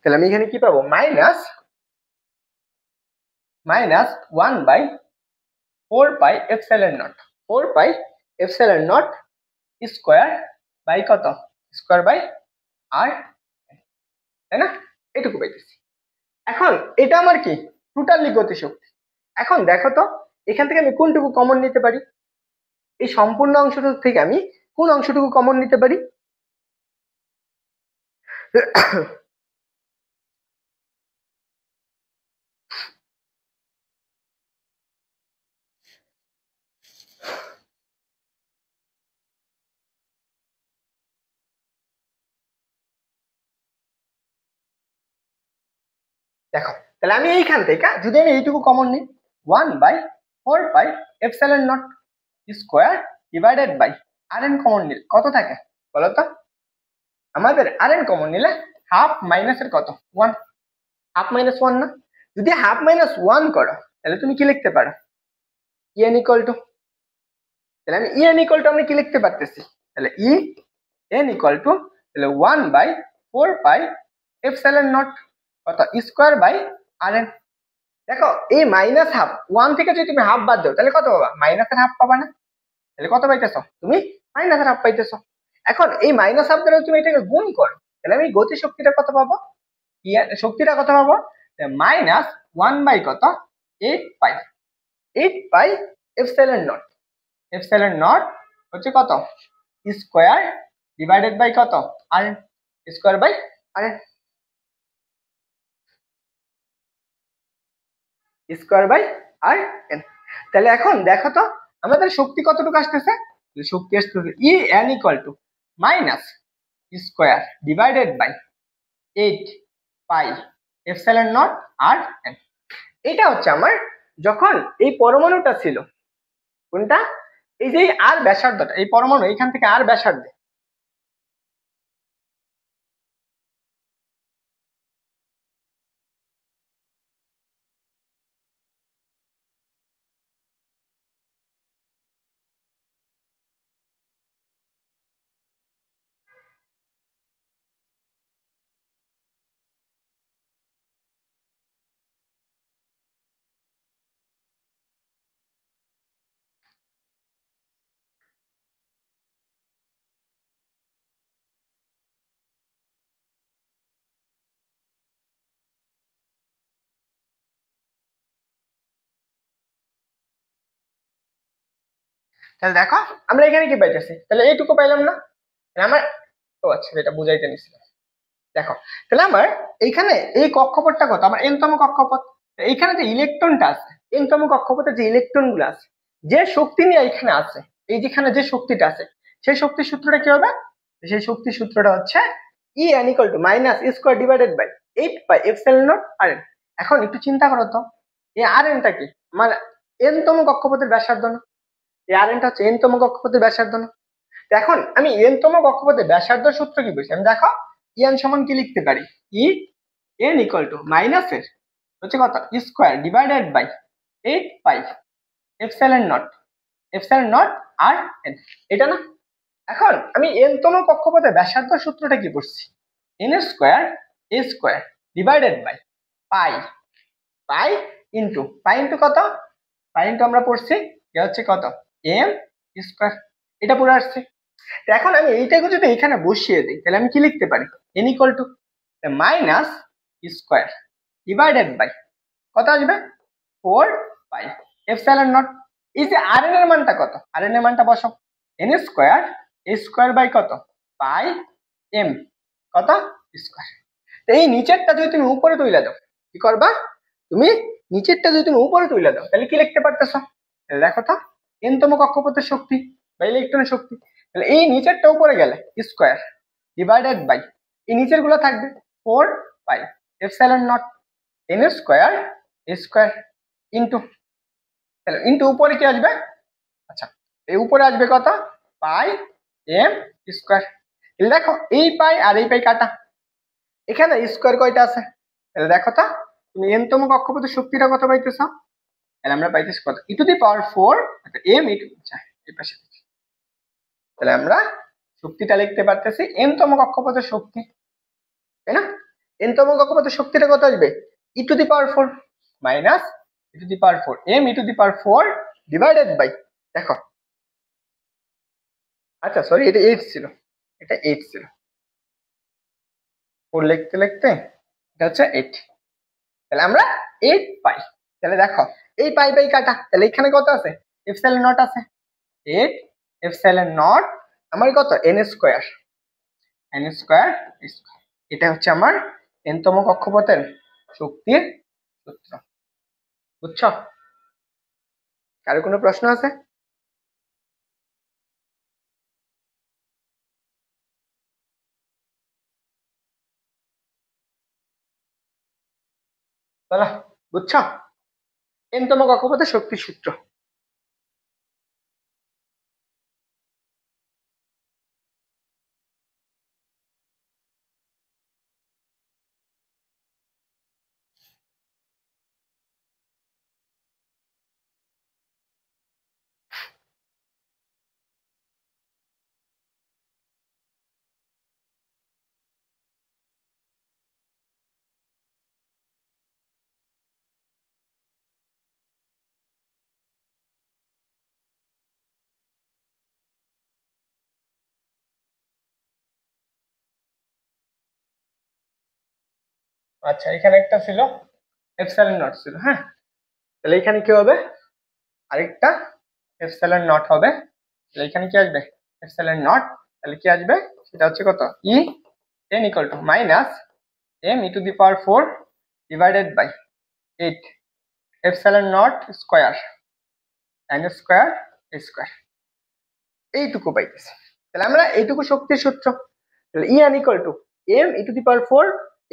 [SPEAKER 1] তাহলে আমি এখানে কি পাবো minus minus 1 by 4 pi epsilon naught, 4 pi epsilon naught square by কত, স্কোয়ার বাই আর, তাই না? এটুকু পাইতেছি। এখন এটা আমার কি, টোটালি গতিশক্তি। এখন দেখো তো এখান থেকে আমি কোনটুকু কমন নিতে পারি, এই সম্পূর্ণ অংশটুকু থেকে আমি কোন অংশটুকু কমন নিতে পারি? দেখো তাহলে আমি এইখান থেকে যদি আমি এইটুকু কমন নিই, 1 by 4 pi epsilon naught square divided by R n common নিলে কত থাকে বলো তো? আমাদের আর এন কমন নিলে হাফ মাইনাসের কত, 1, হাফ মাইনাস 1 না? যদি হাফ মাইনাস 1 করো তাহলে তুমি কি লিখতে পারো, এন ইকুয়াল টু, তাহলে আমি এন ইকুয়াল টু আমরা কি লিখতে পারতেছি, তাহলে ই এন ইকুয়াল টু তাহলে 1 বাই 4 পাই এপসাইলন নট কত স্কোয়ার বাই আর এন। দেখো এই মাইনাস হাফ 1 থেকে যদি তুমি হাফ বাদ দাও তাহলে কত পাবা, মাইনাসের হাফ পাবা না? তাহলে কত পাইতেছো তুমি, মাইনাসের হাফ পাইতেছো। এখন এই মাইনাস হাফ দ্বারা তুমি এটাকে গুণ করো, তাহলে আমি গতি শক্তিটা কত পাবো, শক্তিটা কত পাবো, মাইনাস 1 বাই কত 8 পাই, 8 পাই এপসাইলন নট, এপসাইলন নট হচ্ছে কত স্কোয়ার ডিভাইডেড বাই কত R, square by R, square by R N. তাহলে এখন দেখো তো আমাদের শক্তি কতটুকু আসতেছে, শক্তি আসতেছে E n equal to minus square divided by 8 pi epsilon naught r n. এটা হচ্ছে আমার যখন এই পরমাণুটা ছিল, কোনটা, এই যে আর ব্যাসার্ধটা, এই পরমাণু এইখান থেকে আর ব্যাসার্ধ, তাহলে দেখো আমরা এখানে কি পাইতেছি, তাহলে এইটুকু পাইলাম না? আমার, ও আচ্ছা এটা বুঝাইতে নিছিলাম। দেখো তাহলে আমার এইখানে এই কক্ষপথটা কত, আমার এনতম কক্ষপথ, এইখানে যে ইলেকট্রনটা আছে, এনতম কক্ষপথে যে ইলেকট্রন গুলো আছে, যে শক্তি নিয়ে এখানে আছে, এই যেখানে যে শক্তিটা আছে, সেই শক্তির সূত্রটা কি হবে, সেই শক্তির সূত্রটা হচ্ছে E n equal to minus square divided by 8 pi epsilon naught r n. এখন একটু চিন্তা করো তো, এই আর এনটা কি, আমার এনতম কক্ষপথের ব্যাসার্ধ না? এই আর এনটা হচ্ছে এনতম কক্ষপথের ব্যাসার্ধ না? এখন আমি এনতম কক্ষপথের ব্যাসার্ধ সূত্র কি বলছি, আমি দেখো ইয়ান সমান কি লিখতে পারি, E n equal to minus এর হচ্ছে কত square divided by 8 pi epsilon naught, epsilon naught r n, এটা না? এখন আমি এনতম কক্ষপথের ব্যাসার্ধ সূত্রটা কি পড়ছি, n square a square divided by pi, pi into pi into কত, পাই ইন্টু আমরা পড়ছি যে হচ্ছে কত এম স্কোয়ার, এটা পুরো আসছে। এখন আমি এইটাকে যদি এখানে বসিয়ে দিই তাহলে আমি কি লিখতে পারি, n equal to minus square divided by কত আসবে 4 পাই এপসাইলন নট। এই যে আর এন এর মানটা কত, আর এন এর মানটা বসাও, n square a square by কত পাই এম কত স্কোয়ার। এই নিচেরটা যদি তুমি উপরে তুলে দাও, কি করবা তুমি, নিচেরটা যদি তুমি উপরে তুলে দাও তাহলে কি লিখতে পারতেছো, দেখো তো এনতম কক্ষপথের শক্তি বা ইলেকট্রনের শক্তি, তাহলে এই নিচেরটা উপরে গেলে স্কোয়ার ডিভাইডেড বাই এই নিচের গুলো থাকবে 4 pi epsilon not an square square into, তাহলে ইন্টু উপরে কি আসবে, আচ্ছা এই উপরে আসবে কত পাই এম স্কোয়ার। তাহলে দেখো এই পাই আর এই পাই কাটা, এখানে স্কোয়ার কয়টা আছে, তাহলে দেখো তো তুমি এনতম কক্ষপথের শক্তিটা কত পাইতেছ, তাহলে আমরা পাইতেছি কত E to the power 4 M E to, আচ্ছা এই পাশে, তাহলে আমরা শক্তিটা লিখতে পারতেছি এনতম কক্ষপথের শক্তি, তাই না? এনতম কক্ষপথের শক্তিটা কত আসবে E to the power 4 minus to the power 4 m e to the power 4 divided by, দেখো আচ্ছা সরি এটা 8 ছিল, এটা 8 ছিল, 4 লিখতে লিখতে এটা হচ্ছে 8, তাহলে আমরা 8 পাই। তাহলে দেখো এই পাই পাই কাটা, তাহলে এখানে কত আছে, এপসাইলন নট আছে, 8 এপসাইলন নট আমার কত n স্কয়ার, n স্কয়ার, এটা হচ্ছে আমার n তম কক্ষপথের শক্তির সূত্র। বুঝছো? কারো কোনো প্রশ্ন আছে? বলো, বুঝছো? n তম কক্ষপথের শক্তির সূত্র। আচ্ছা এখানে একটা ছিল এপসাইলন নট ছিল, হ্যাঁ তাহলে এখানে কি হবে, আরেকটা এপসাইলন নট হবে, তাহলে এখানে কি আসবে এপসাইলন নট, তাহলে কি আসবে সেটা হচ্ছে কত E n equal to minus m e to the power 4 divided by 8 epsilon naught square n square square, এইটুকু পাইতেছি। তাহলে আমরা এইটুকু শক্তির সূত্র, তাহলে E n equal to m e to the power 4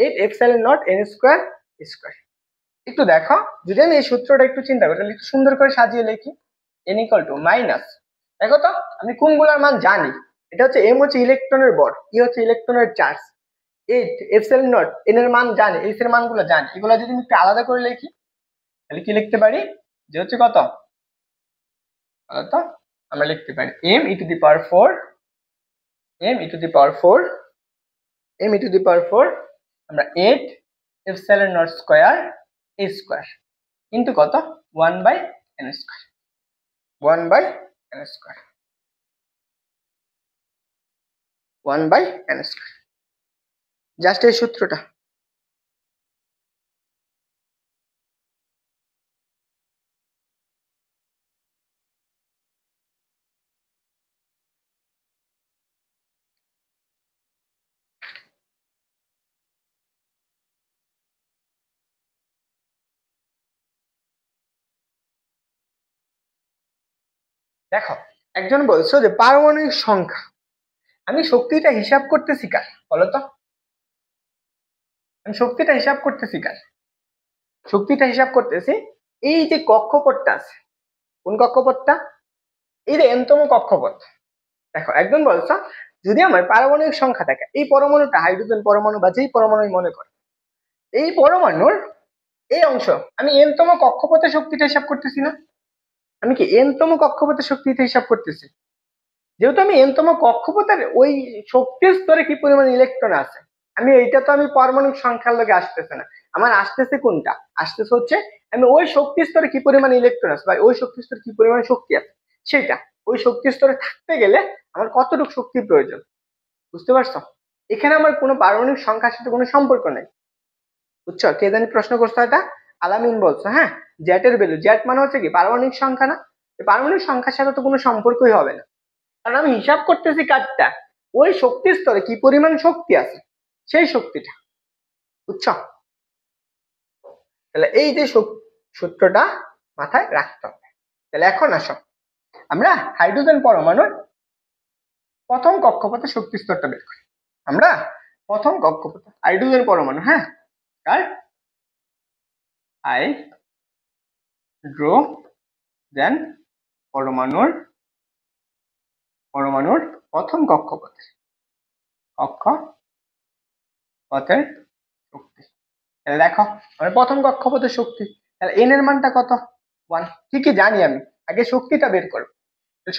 [SPEAKER 1] 8 epsilon naught n square square. একটু দেখো যদি আমি এই সূত্রটা একটু চিন্তা করি তাহলে একটু সুন্দর করে সাজিয়ে লিখি, n ইকুয়াল টু মাইনাস, দেখো তো আমি কোনগুলোর মান জানি, এটা হচ্ছে m হচ্ছে ইলেকট্রনের ভর, ই হচ্ছে ইলেকট্রনের চার্জ, 8 এপসাইলন নট n এর মান জানি, s এর মানগুলো জানি, এগুলো যদি আমি একটু আলাদা করে লিখি তাহলে কি লিখতে পারি, যে হচ্ছে কত বলতো, আমরা লিখতে পারি m e to the power 4 m e to the power 4 m e to the power 4 আমরা 8 epsilon naught square a square into কত 1 by n square, 1 by n square, 1 by n square, just এই সূত্রটা। দেখো একজন বলছো যে পারমাণবিক সংখ্যা, আমি শক্তিটা হিসাব করতেছি কার বলতো, আমি শক্তিটা হিসাব করতেছি কার, শক্তিটা হিসাব করতেছি এই যে কক্ষপথটা আছে, কোন কক্ষপথটা, এই যে n তম কক্ষপথ। দেখো একজন বলছো যদি আমার পারমাণবিক সংখ্যা থাকে, এই পরমাণুটা হাইড্রোজেন পরমাণু বা যেই পরমাণু মনে করে, এই পরমাণুর এই অংশ আমি n তম কক্ষপথের শক্তিটা হিসাব করতেছি না, আমি কি n তম কক্ষপথের শক্তিটা হিসাব করতেছি, যেহেতু আমি n তম কক্ষপথের ওই শক্তির স্তরে কি পরিমাণ ইলেকট্রন আছে, আমি এইটা তো আমি পারমাণবিক সংখ্যার লগে আসতেছে না, আমার আসতেছে কোনটা, আসতেছে হচ্ছে আমি ওই শক্তি স্তরে কি পরিমাণ ইলেকট্রন আছে বা ওই শক্তি স্তরে কি পরিমাণ শক্তি আছে সেটা, ওই শক্তি স্তরে থাকতে গেলে আমার কতটুকু শক্তির প্রয়োজন, বুঝতে পারছো? এখানে আমার কোনো পারমাণবিক সংখ্যার সাথে কোনো সম্পর্ক নেই, বুঝছো? কে জানি প্রশ্ন করছো এটা, আলামিন বলছো, হ্যাঁ জ্যাটের ভ্যালু, জ্যাট মানে হচ্ছে কি পারমাণবিক সংখ্যা না, পারমাণবিক সংখ্যার সাথে তো কোনো সম্পর্কই হবে না, কারণ আমি হিসাব করতেছি কারটা, ওই শক্তি স্তরে কি পরিমাণ শক্তি আছে সেই শক্তিটা, বুঝছো? তাহলে এই যে সূত্রটা মাথায় রাখতে হবে। তাহলে এখন আসো আমরা হাইড্রোজেন পরমাণুর প্রথম কক্ষপথে শক্তি স্তরটা বের করি, আমরা প্রথম কক্ষপথে হাইড্রোজেন পরমাণু, হ্যাঁ কার হাইড্রোজেন পরমাণুর প্রথম কক্ষপথের শক্তি, তাহলে দেখো আমার প্রথম কক্ষপথের শক্তি, তাহলে n এর মানটা কত 1, কি কি জানি আমি, আগে শক্তিটা বের করো,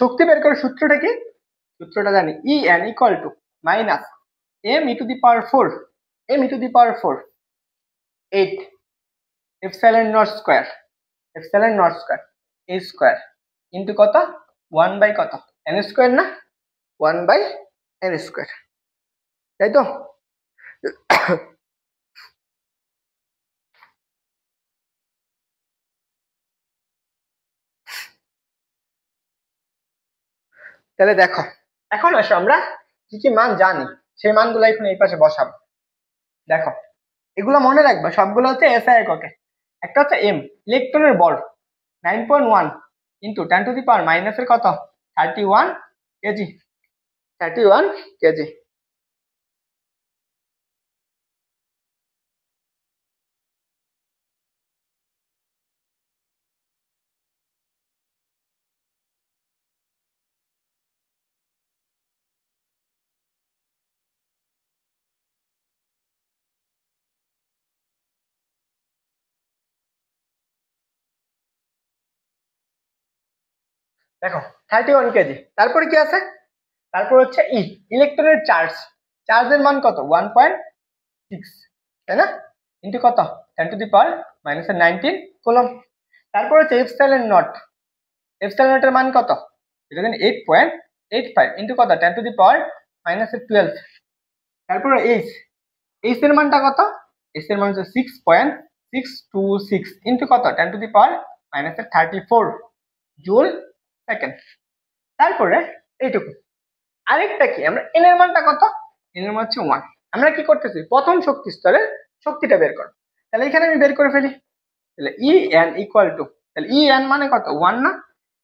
[SPEAKER 1] শক্তি বের করার সূত্রটা কি, সূত্রটা জানি ই n equal to minus m e to the power 4 m e to the power 4 8 epsilon naught square, epsilon naught square A square into কত 1 বাই কত এন স্কয়ার না 1 বাই এন স্কয়ার, তাই তো? তাহলে দেখো এখন আসো আমরা কি কি মান জানি সেই মানগুলো এখন এই পাশে বসাবো। দেখো এগুলো মনে রাখবে, সবগুলো হচ্ছে এসআই এককে। একটা হচ্ছে এম ইলেকট্রনের বল 9.1 ইন্টু 10 টু দি পাওয়ার মাইনাসের কত 31 কেজি, 31 কেজি। দেখো 31 কেজি, তারপরে কি আছে, তারপর হচ্ছে ইলেকট্রনের চার্জ, চার্জের মান কত 1.6 তাই না, ইন্টু কত 10 to the power minus 19 coulomb. তারপর হচ্ছে এপসাইলন নট, এপসাইলন নটের মান কত, এটা জানি 8.85 ইন্টু কত 10 টু দি পাওয়ার মাইনাস 12। তারপর এইচ, এইচ এর মানটা কত, এইচ এর মান হচ্ছে 6.626 ইন্টু কত 10 to the power minus 34 joule second. তারপরে এইটুকু, আরেকটা কি, আমরা এন এর মানটা কত, এন এর মান হচ্ছে 1। আমরা কি করতেছি, প্রথম শক্তি স্তরের শক্তিটা বের করব। তাহলে এখানে আমি বের করে ফেলি, তাহলে ই এন ইকুয়াল টু, তাহলে ই এন মানে কত 1 না,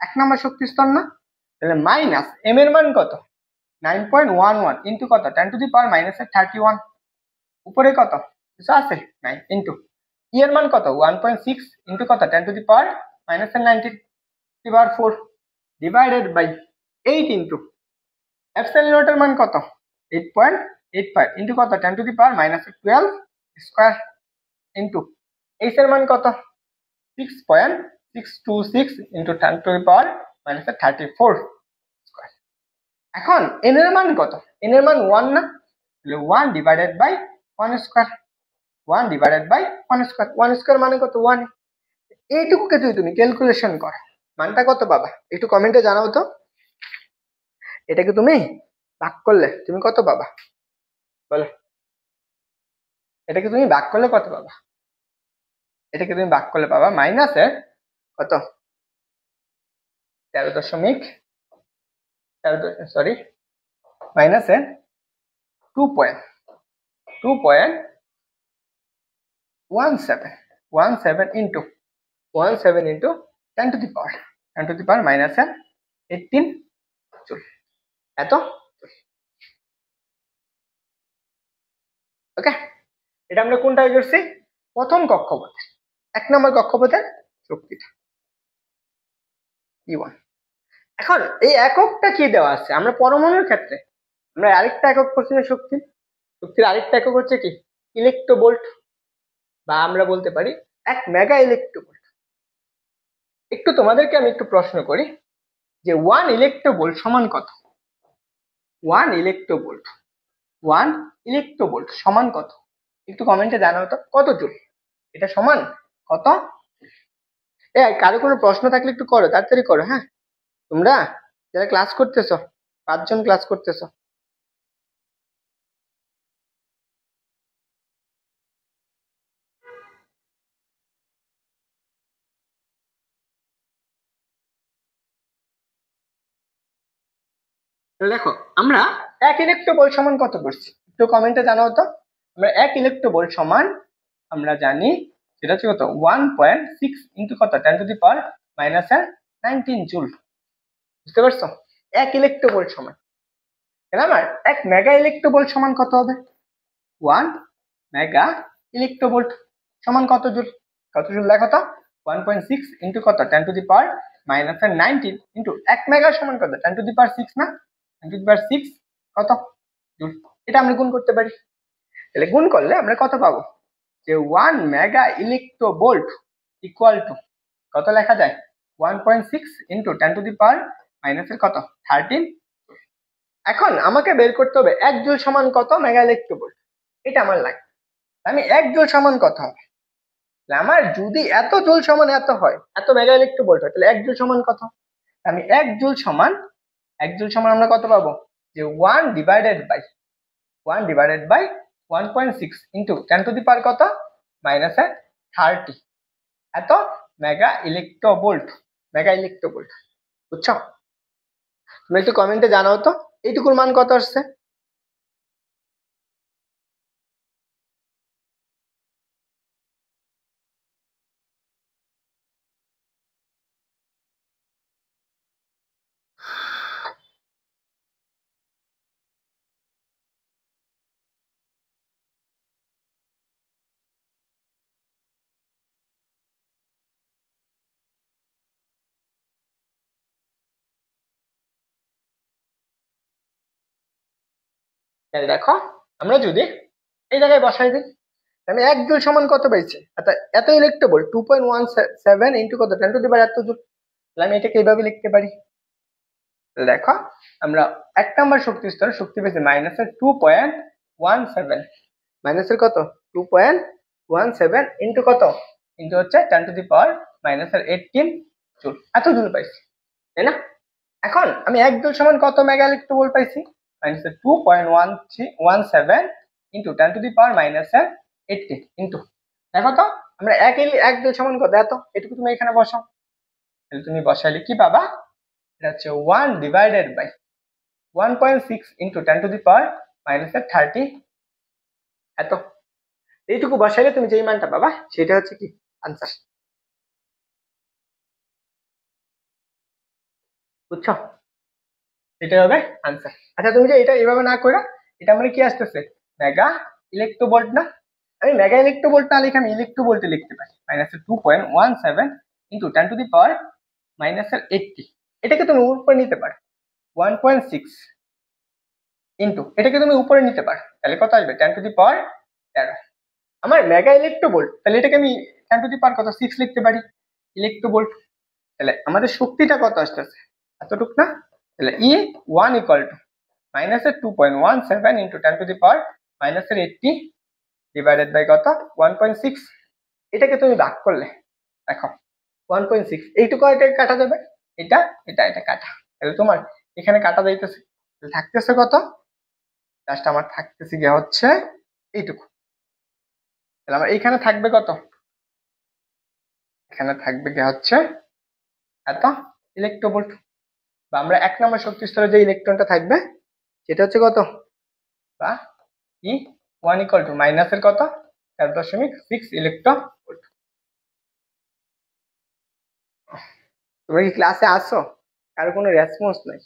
[SPEAKER 1] এক নম্বর শক্তি স্তর না, তাহলে মাইনাস এম এর মান কত 9.11 ইন্টু কত 10 টু দি পাওয়ার মাইনাস 31, উপরে কত কিছু আছে 9 ইন্টু ই এর মান কত 1.6 ইন্টু কত 10 to the power minus 19 to power 4 divided by 8 into epsilon নটের মান কত 8.85 ইন্টু কত 10 to the power minus 12 square into H এর মান কত 6.626 into 10 to the power minus 34 square. এখন এন এর মান কত, এন এর মান 1 না, তাহলে 1 divided by 1 square, 1 divided by 1 square, 1 square মানে কত 1। এইটুকুকে যদি তুমি ক্যালকুলেশন করো মানটা কত পাবা, একটু কমেন্টে জানাও তো, এটাকে তুমি ভাগ করলে তুমি কত পাবা বলো, এটাকে তুমি ভাগ করলে কত পাবা, এটাকে তুমি ভাগ করলে পাবা মাইনাসের কত 13 সরি মাইনাসের 2.17 into 10 to the power minus 18 joule, এত। ওকে, এটা আমরা কোনটায় করছি, প্রথম কক্ষপথে, এক নম্বর কক্ষপথের শক্তিটা E1। এখন এই এককটা কি দেওয়া আছে, আমরা পরমাণুর ক্ষেত্রে আমরা আরেকটা একক করছি না শক্তি, শক্তির আরেকটা একক হচ্ছে কি ইলেকট্রোভোল্ট, বা আমরা বলতে পারি 1 মেগা ইলেকট্রোভোল্ট। একটু তোমাদেরকে আমি একটু প্রশ্ন করি যে 1 ইলেকট্রোভোল্ট সমান কত, 1 ইলেকট্রোভোল্ট সমান কত, একটু কমেন্টে জানাও তো কত জুল, এটা সমান কত। কারো কোনো প্রশ্ন থাকলে একটু করো, তাড়াতাড়ি করো। হ্যাঁ, তোমরা যারা ক্লাস করতেছো 5 জন ক্লাস করতেছো, দেখো আমরা 1 ইলেকট্রোভোল্ট সমান কত করছি, একটু কমেন্টে জানাও তো। আমরা 1 ইলেকট্রোভোল্ট সমান আমরা জানি সেটা হচ্ছে কত 1.6 ইন্টু কত 10 to the power minus 19 joule, বুঝতে পারছো, 1 ইলেকট্রোভোল্ট সমান। তাহলে আমার 1 মেগা ইলেকট্রোভোল্ট সমান কত হবে, 1 মেগা ইলেকট্রোভোল্ট সমান কত জুল, কত জুল দেখো তো 1.6 ইন্টু কত 10 to the power minus 19 into 1 mega সমান কত 10 টু দি পাওয়ার 6 না, 10 টু দি পাওয়ার 6 কত জুল, এটা আমরা গুণ করতে পারি। তাহলে গুণ করলে আমরা কত পাবো, যে 1 মেগা ইলেকট্রোভোল্ট ইকুয়াল টু কত লেখা যায় 1.6 into 10 to the power minus কত 13। এখন আমাকে বের করতে হবে 1 জুল সমান কত মেগা ইলেকট্রোভোল্ট, এটা আমার লাগবে। আমি 1 জুল সমান কত হবে, আমার যদি এত জুল সমান এত হয়, এত মেগা ইলেকট্রো ভোল্ট হয়, তাহলে 1 জুল সমান কত? আমি 1 জুল সমান আমরা কত পাবো? যে 1 divided by 1.6 into 10 to the power কত? -30 এত মেগা ইলেকট্রো ভোল্ট। বুঝছো? তুমি একটু কমেন্টে জানাও তো এইটুকুর মান কত আসছে। তাহলে দেখো, আমরা যদি এই জায়গায় বসাই দিই, আমি 1 জুল সমান কত পাইছি? এত ইলেকট্রো ভোল্ট 2.17 ইন্টু কত 10 টু দি পাওয়ার এত জুল। তাহলে আমি এটাকে এইভাবে লিখতে পারি। তাহলে দেখো, আমরা 1 নম্বর শক্তি স্তরে শক্তি পেয়েছি -2.17, মাইনাসের কত 2.17 ইন্টু কত, ইন্টু হচ্ছে 10 টু দি পাওয়ার -18 জুল, এত জুল পাইছি, তাই না? এখন আমি 1 জুল সমান কত মেগা ইলেকট্রো ভোল্ট পাইছি? -2.17 into 10 to the power -18 into, দেখো তো আমরা 1 জুল সমান কত এত, এটুকু তুমি এখানে বসাও। তাহলে তুমি বসাইলে কি পাবা? এটা হচ্ছে 1/1.6 ইন্টু 10 টু দি পাওয়ার -30 এত। এইটুকু বসাইলে তুমি যেই মানটা পাবা সেটা হচ্ছে কি আনসার। বুঝছো? এটা হবে আনসার। আচ্ছা, তুমি যে এটা এইভাবে না করে, এটা মানে কি আসতেছে মেগা ইলেকট্রোভোল্ট না? আমি মেগা ইলেকট্রোভোল্ট না লিখে আমি ইলেকট্রোভোল্টে লিখতে পারি। -2.17 ইন্টু 10 টু দি পাওয়ার -80, এটাকে তুমি উপরে নিতে পারো 1.6 ইন্টু, এটাকে তুমি উপরে নিতে পারো, তাহলে কত আসবে 10 টু দি পাওয়ার 13। আমার মেগা ইলেকট্রোভোল্ট, তাহলে এটাকে আমি 10 টু দি পাওয়ার কত 6 লিখতে পারি ইলেকট্রোভোল্ট। তাহলে আমাদের শক্তিটা কত আসতেছে? এতটুক না? তাহলে E1 equal to -2.17 into 10 to the power -80 divided by কত 1.6। এটাকে তুমি ভাগ করলে দেখো 1.6 এইটুকু এটাকে কাটা যাবে, এটা এটা এটা কাটা, তাহলে তোমার এখানে কাটা যাইতেছে, তাহলে থাকতেছে কত? জাস্ট আমার থাকতেছে গিয়ে হচ্ছে এইটুকু। তাহলে আমার এইখানে থাকবে কত? এখানে থাকবে গিয়ে হচ্ছে এত ইলেকট্রোভোল্ট, বা আমরা 1 নম্বর শক্তি স্তরে যে ইলেকট্রনটা থাকবে সেটা হচ্ছে কত, বা E1 ইকুয়াল টু মাইনাসের কত 4.6 ইলেকট্রন ভোল্ট। তোমরা কি ক্লাসে আসো? কারো কোনো রেসপন্স নাই।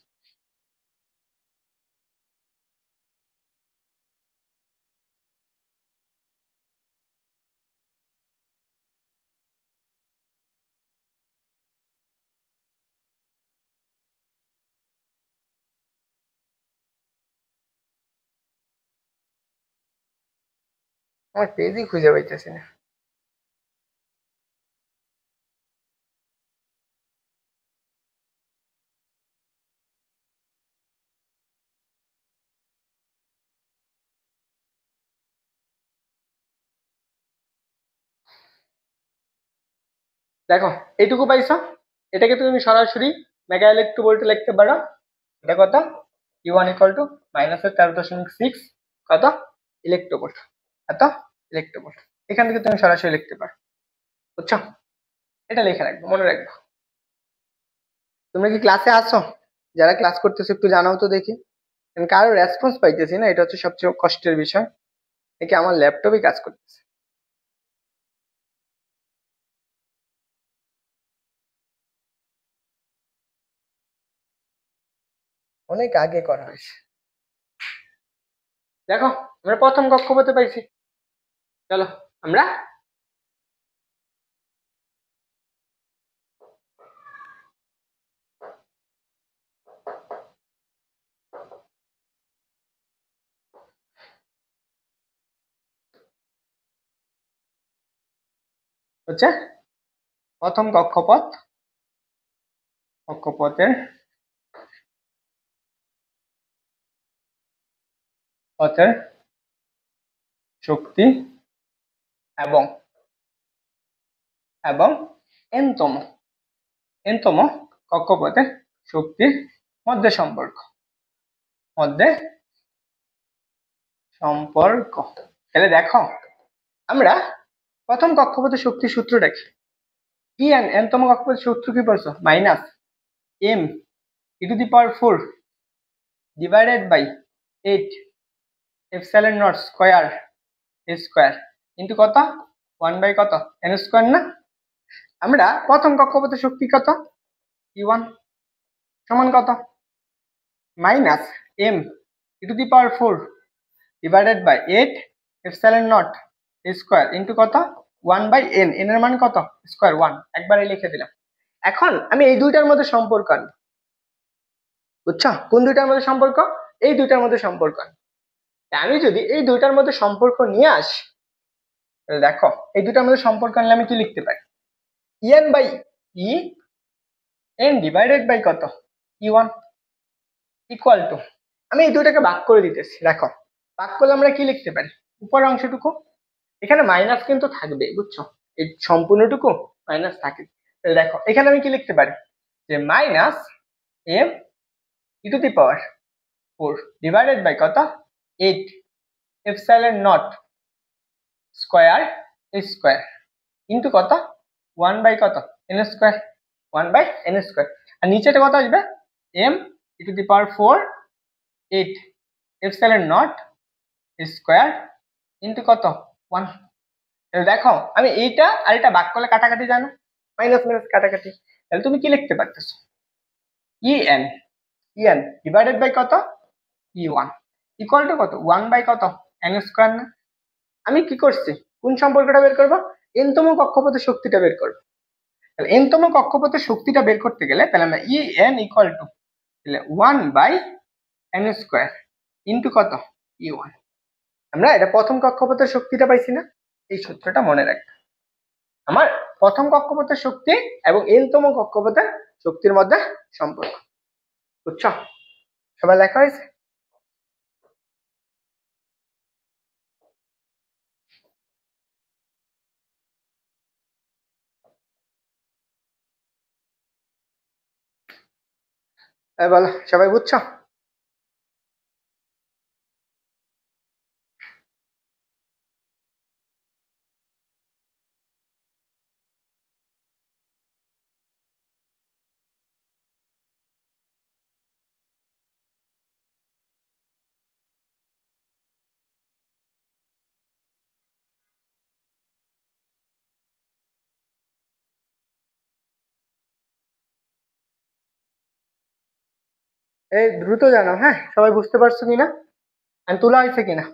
[SPEAKER 1] আমার পেজই খুঁজে পাইতেছি না। দেখো এইটুকু পাইছো, এটাকে তুমি সরাসরি মেগা ইলেকট্রোভোল্টে লিখতে পারো। এটা কত? E1 ইকুয়াল টু -13.6 কত ইলেকট্রোভোল্ট, এত ইলেকট্রোভোল্ট। এখান থেকে তুমি সরাসরি লিখতে পারো। বুঝছো? এটা লিখে রাখবো, মনে রাখবো। তোমরা কি ক্লাসে আসো? যারা ক্লাস করতেছো একটু জানাও তো দেখি। আমি কারো রেসপন্স পাইতেছি না, এটা হচ্ছে সবচেয়ে কষ্টের বিষয়। নাকি আমার ল্যাপটপই কাজ করতেছে? অনেক আগে করা হয়েছে। দেখো, আমরা প্রথম কক্ষপথে পাইছি। চলো আমরা হচ্ছে প্রথম কক্ষপথের পথের শক্তি এবং এবং এনতম এনতম কক্ষপথের শক্তির মধ্যে সম্পর্ক। তাহলে দেখো আমরা প্রথম কক্ষপথের শক্তির সূত্রটা কি? এনতম কক্ষপথের সূত্র কি পড়ছো? Minus m E to the power 4 divided by 8 epsilon naught square into কত? 1 বাই কত? এন স্কয়ার না? আমরা প্রথম কক্ষপথের শক্তি কত? E1 সমান কত? Minus m E to the power 4 divided by 8 epsilon naught square into কত? 1 বাই এন। এন এর মান কত? স্কয়ার 1। একবারে লিখে দিলাম। এখন আমি এই দুইটার মধ্যে সম্পর্ক আনবো, বুঝছো? কোন দুইটার মধ্যে সম্পর্ক? এই দুইটার মধ্যে সম্পর্ক আনবো। আমি যদি এই দুইটার মধ্যে সম্পর্ক নিয়ে আসি, তাহলে দেখো এই দুইটার মধ্যে সম্পর্ক আনলে আমি কি লিখতে পারি? N by e n divided by কত? E1 ইকুয়াল টু, আমি এই দুইটাকে ভাগ করে দিতেছি। দেখো ভাগ করলে আমরা কি লিখতে পারি? উপরের অংশটুকু, এখানে মাইনাস কিন্তু থাকবে, বুঝছো? এই সম্পূর্ণটুকু মাইনাস থাকে। তাহলে দেখো এখানে আমি কি লিখতে পারি? যে minus m E to the power 4 divided by কত? 8 এপসাইলন নট স্কয়ার ইন্টু কত? 1 বাই কত? N square. 1 by n square. আর নিচেটা কত আসবে? M E to the power 4 8 epsilon naught square into কত? 1। দেখো আমি এইটা আর এটা ভাগ করলে কাটাকাটি, জানো? মাইনাস মাইনাস কাটাকাটি। তাহলে তুমি কি লিখতে পারতেছো? ইএন ডিভাইডেড বাই কত? E1 ইকুয়াল টু কত? 1 বাই কত? এন স্কয়ার না? আমি কি করছি? কোন সম্পর্কটা বের করবো? এনতম কক্ষপথের শক্তিটা বের করবো। তাহলে এনতম কক্ষপথের শক্তিটা বের করতে গেলে তাহলে আমরা EN equal to 1 by n square into কত? E1। আমরা এটা প্রথম কক্ষপথের শক্তিটা পাইছি না? এই সূত্রটা মনে রাখবে। আমার প্রথম কক্ষপথের শক্তি এবং এনতম কক্ষপথের শক্তির মধ্যে সম্পর্ক, বুঝছো? সবাই লেখা হয়েছে? বলো সবাই বুঝছো? এই দ্রুত জানো, হ্যাঁ? সবাই বুঝতে পারছো কিনা, আর তোলা হয়েছে কিনা?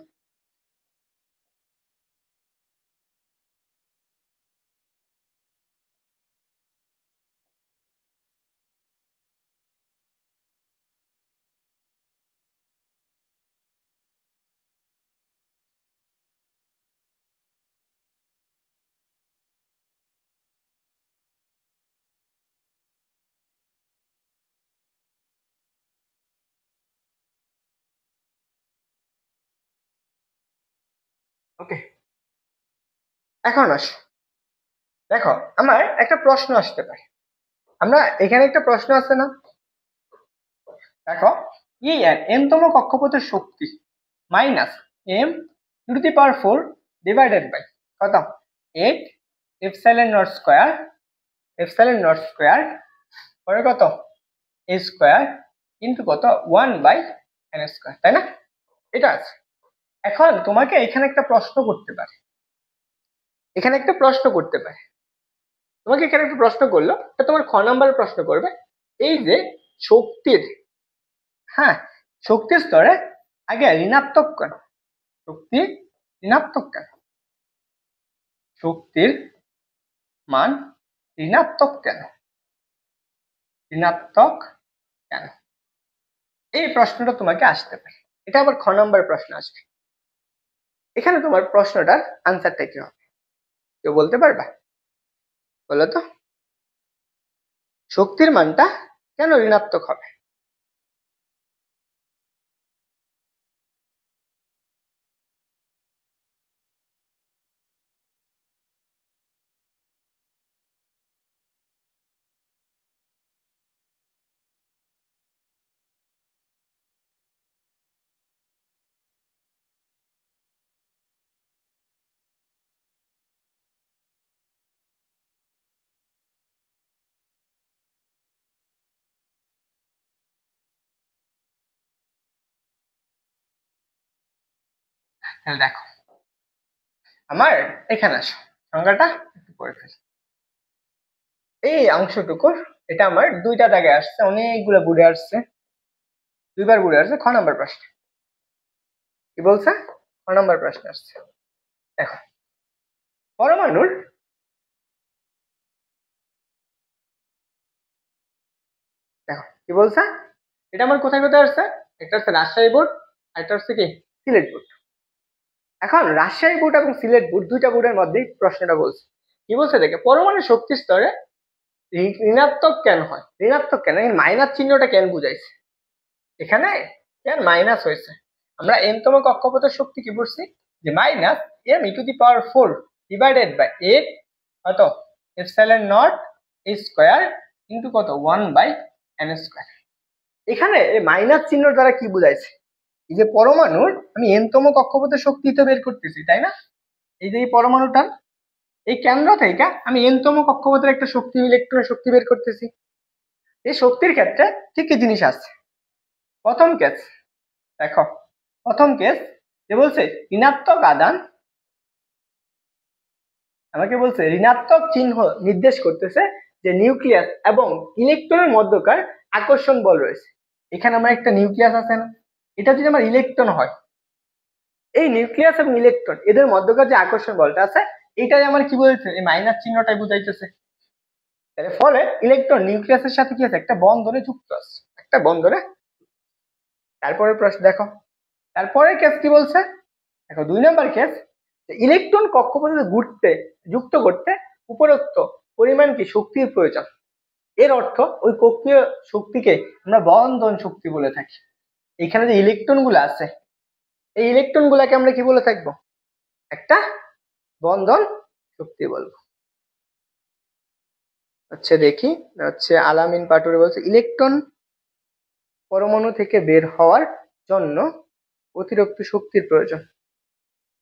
[SPEAKER 1] ওকে, এখন আসো। দেখো আমার একটা প্রশ্ন আসতে পারে, আমরা এখানে একটা প্রশ্ন আছে না? দেখো এনতম কক্ষপথের শক্তি minus m to the power 4 divided by কত? 8 এপসাইলন নট স্কয়ার পরে কত? এ স্কয়ার ইন্টু কত? 1 বাই এন স্কয়ার, তাই না? এটা আছে। এখন তোমাকে এখানে একটা প্রশ্ন করতে পারে, তোমাকে এখানে একটা প্রশ্ন করলো, তোমার খ নাম্বারের প্রশ্ন করবে, এই যে শক্তির, হ্যাঁ, শক্তির স্তরে আগে ঋণাত্মক কেন? শক্তি ঋণাত্মক কেন? শক্তির মান ঋণাত্মক কেন? ঋণাত্মক কেন? এই প্রশ্নটা তোমাকে আসতে পারে। এটা আবার খ নম্বর প্রশ্ন আসবে। এখানে তোমার প্রশ্নটার আনসারটা কি হবে কেউ বলতে পারবা? বলো তো, শক্তির মানটা কেন ঋণাত্মক হবে? তাহলে দেখো আমার এখানে আসো, সংজ্ঞাটা একটু পড়ে ফেলি। এই অংশটুকুর এটা আমার দুইটা দাগে আসছে, অনেকগুলো বুড়ে আসছে, দুইবার বুড়ে আসছে। খ নাম্বার প্রশ্ন কি বলছে? খ নাম্বার প্রশ্ন আসছে, দেখো পরমাণুর, দেখো কি বলছে, এটা আমার কোথায় কোথায় আসছে, একটা হচ্ছে রাজশাহী বোর্ড, আর একটা হচ্ছে কি সিলেট বোর্ড। এখন রাজশাহী বোর্ড এবং সিলেট বোর্ড দুইটা বোর্ডের মধ্যেই প্রশ্নটা বলছে। কি বলছে দেখে, পরমাণু শক্তি স্তরে ঋণাত্মক কেন হয়, ঋণাত্মক কেন, মাইনাস চিহ্নটা কেন বুঝাইছে এখানে, কেন মাইনাস হয়েছে। আমরা এন তম কক্ষপথের শক্তি কি পড়ছি, যে minus m E to the power 4 divided by 8 কত epsilon naught a square into কত 1 বাই এন স্কয়ার। এখানে এই মাইনাস চিহ্ন দ্বারা কি বুঝাইছে, এই যে পরমাণুর আমি এন তম কক্ষপথের শক্তি তো বের করতেছি তাই না, এই যে এই পরমাণুটা এই কেন্দ্র থেকে আমি এন তম কক্ষপথের একটা শক্তি, ইলেকট্রনের শক্তি বের করতেছি। এই শক্তির ক্ষেত্রে ঠিক কি জিনিস আছে, প্রথম কেস দেখো, প্রথম কেস যে বলছে ঋণাত্মক আদান, আমাকে বলছে ঋণাত্মক চিহ্ন নির্দেশ করতেছে যে নিউক্লিয়াস এবং ইলেকট্রনের মধ্যকার আকর্ষণ বল রয়েছে। এখানে আমার একটা নিউক্লিয়াস আছে না, এটা যদি আমার ইলেকট্রন হয়, এই নিউক্লিয়াস এবং ইলেকট্রন এদের মধ্যকার যে আকর্ষণ বলটা আছে, এটাই আমার কি বলছে, এই মাইনাস চিহ্নটাই বুঝাইতেছে। ফলে ইলেকট্রন নিউক্লিয়াসের সাথে কি আছে, একটা বন্ধনে যুক্ত আছে, একটা বন্ধনে। তারপরে প্রশ্ন দেখো, তারপরে কেস কি বলছে, দেখো 2 নম্বর কেস, ইলেকট্রন কক্ষপথে ঘুরতে যুক্ত করতে উপরোক্ত পরিমাণ কি শক্তির প্রয়োজন। এর অর্থ ওই কক্ষীয় শক্তিকে আমরা বন্ধন শক্তি বলে থাকি। এখানে যে ইলেকট্রন গুলো আছে, এই ইলেকট্রন গুলাকে আমরা কি বলে থাকবো, একটা বন্ধন শক্তি বলবো। আচ্ছা দেখি, হচ্ছে আলামিন পাটুরে বলছে ইলেকট্রন পরমাণু থেকে বের হওয়ার জন্য অতিরিক্ত শক্তির প্রয়োজন।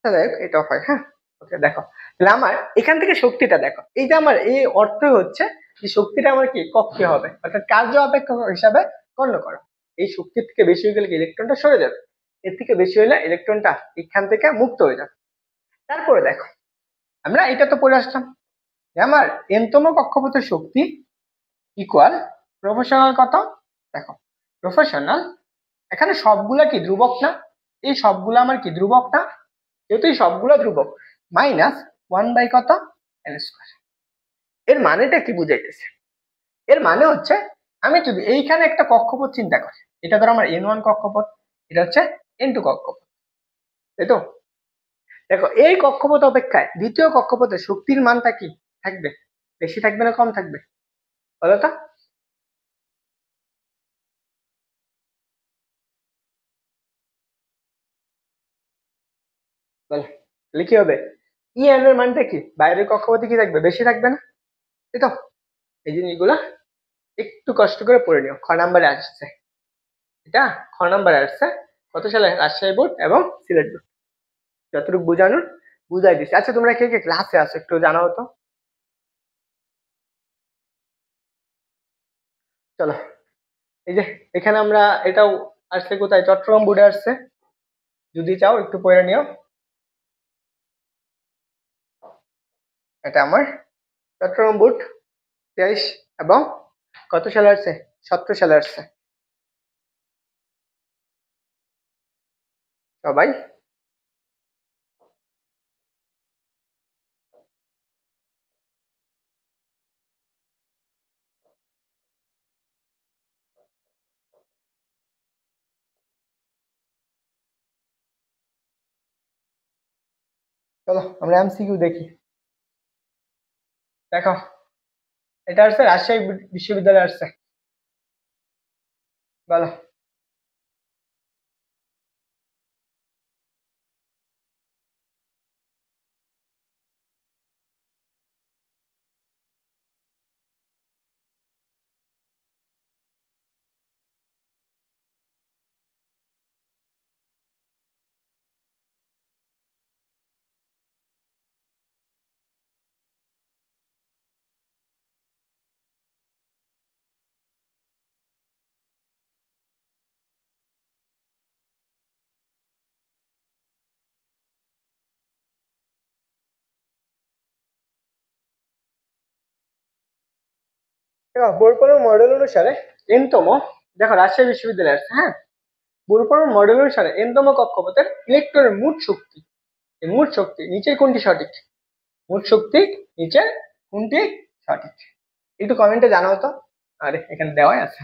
[SPEAKER 1] দেখ এটা হয়, হ্যাঁ ওকে দেখো, তাহলে আমার এখান থেকে শক্তিটা দেখো, এই যে আমার এই অর্থ হচ্ছে যে শক্তিটা আমার কি কক্ষে হবে, অর্থাৎ কার্য অপেক্ষক হিসাবে গণ্য করো। এই শক্তির থেকে বেশি হয়ে গেলে ইলেকট্রনটা সরে যাবে, এর থেকে বেশি হলে ইলেকট্রনটা এখান থেকে মুক্ত হয়ে যাবে। তারপরে দেখো আমরা এটা তো পড়ে আসলাম যে আমার এনতম কক্ষপথের শক্তি ইকুয়াল প্রফেশনাল কত, দেখো প্রফেশনাল, এখানে সবগুলা কি ধ্রুবক না, এই সবগুলা আমার কি ধ্রুবক না, যেহেতু এই সবগুলো ধ্রুবক, মাইনাস 1 বাই কত এল স্কয়ার। এর মানেটা কি বুঝাইতেছে, এর মানে হচ্ছে আমি যদি এইখানে একটা কক্ষপথ চিন্তা করি, এটা ধরো আমার N1 কক্ষপথ, এটা হচ্ছে N2 কক্ষপথ, তাই তো। দেখো এই কক্ষপথ অপেক্ষায় দ্বিতীয় কক্ষপথের শক্তির মানটা কি থাকবে, বেশি থাকবে না কম থাকবে বলো তো। বলো, তাহলে কি হবে, EN এর মানটা কি বাইরের কক্ষপথে কি থাকবে, বেশি থাকবে না, তাই তো। এই জিনিসগুলা একটু কষ্ট করে পড়ে নিও, খ নাম্বারে আসছে এটা, খ নাম্বারে আসছে কত সালে, রাজশাহী বোর্ড এবং সিলেট বোর্ড, যতটুকু বুঝানোর বুঝাই দিচ্ছে। আচ্ছা তোমরা কে কে ক্লাসে আছো একটু জানাও তো। চলো, এই যে এখানে আমরা এটাও আসছে কোথায়, চট্টগ্রাম বোর্ডে আসছে, যদি চাও একটু পড়ে নিও। এটা আমার চট্টগ্রাম বোর্ড 23 এবং কত সালে আসছে, 17 সালে আসছে। সবাই চলো আমরা এমসিকিউ দেখি। দেখো এটা আসছে রাজশাহী বিশ্ববিদ্যালয়ে আসছে, বলো। দেখো বোরপনের মডেল অনুসারে এনতম, দেখো রাজশাহী বিশ্ববিদ্যালয় আছে, হ্যাঁ, বোরপনের মডেল অনুসারে এনতম কক্ষপথের ইলেকট্রনের মোট শক্তি, এই মোট শক্তি নিচের কোনটি সঠিক? মোট শক্তি নিচের কোনটি সঠিক? একটু কমেন্টে জানাও তো। আরে এখানে দেওয়াই আছে,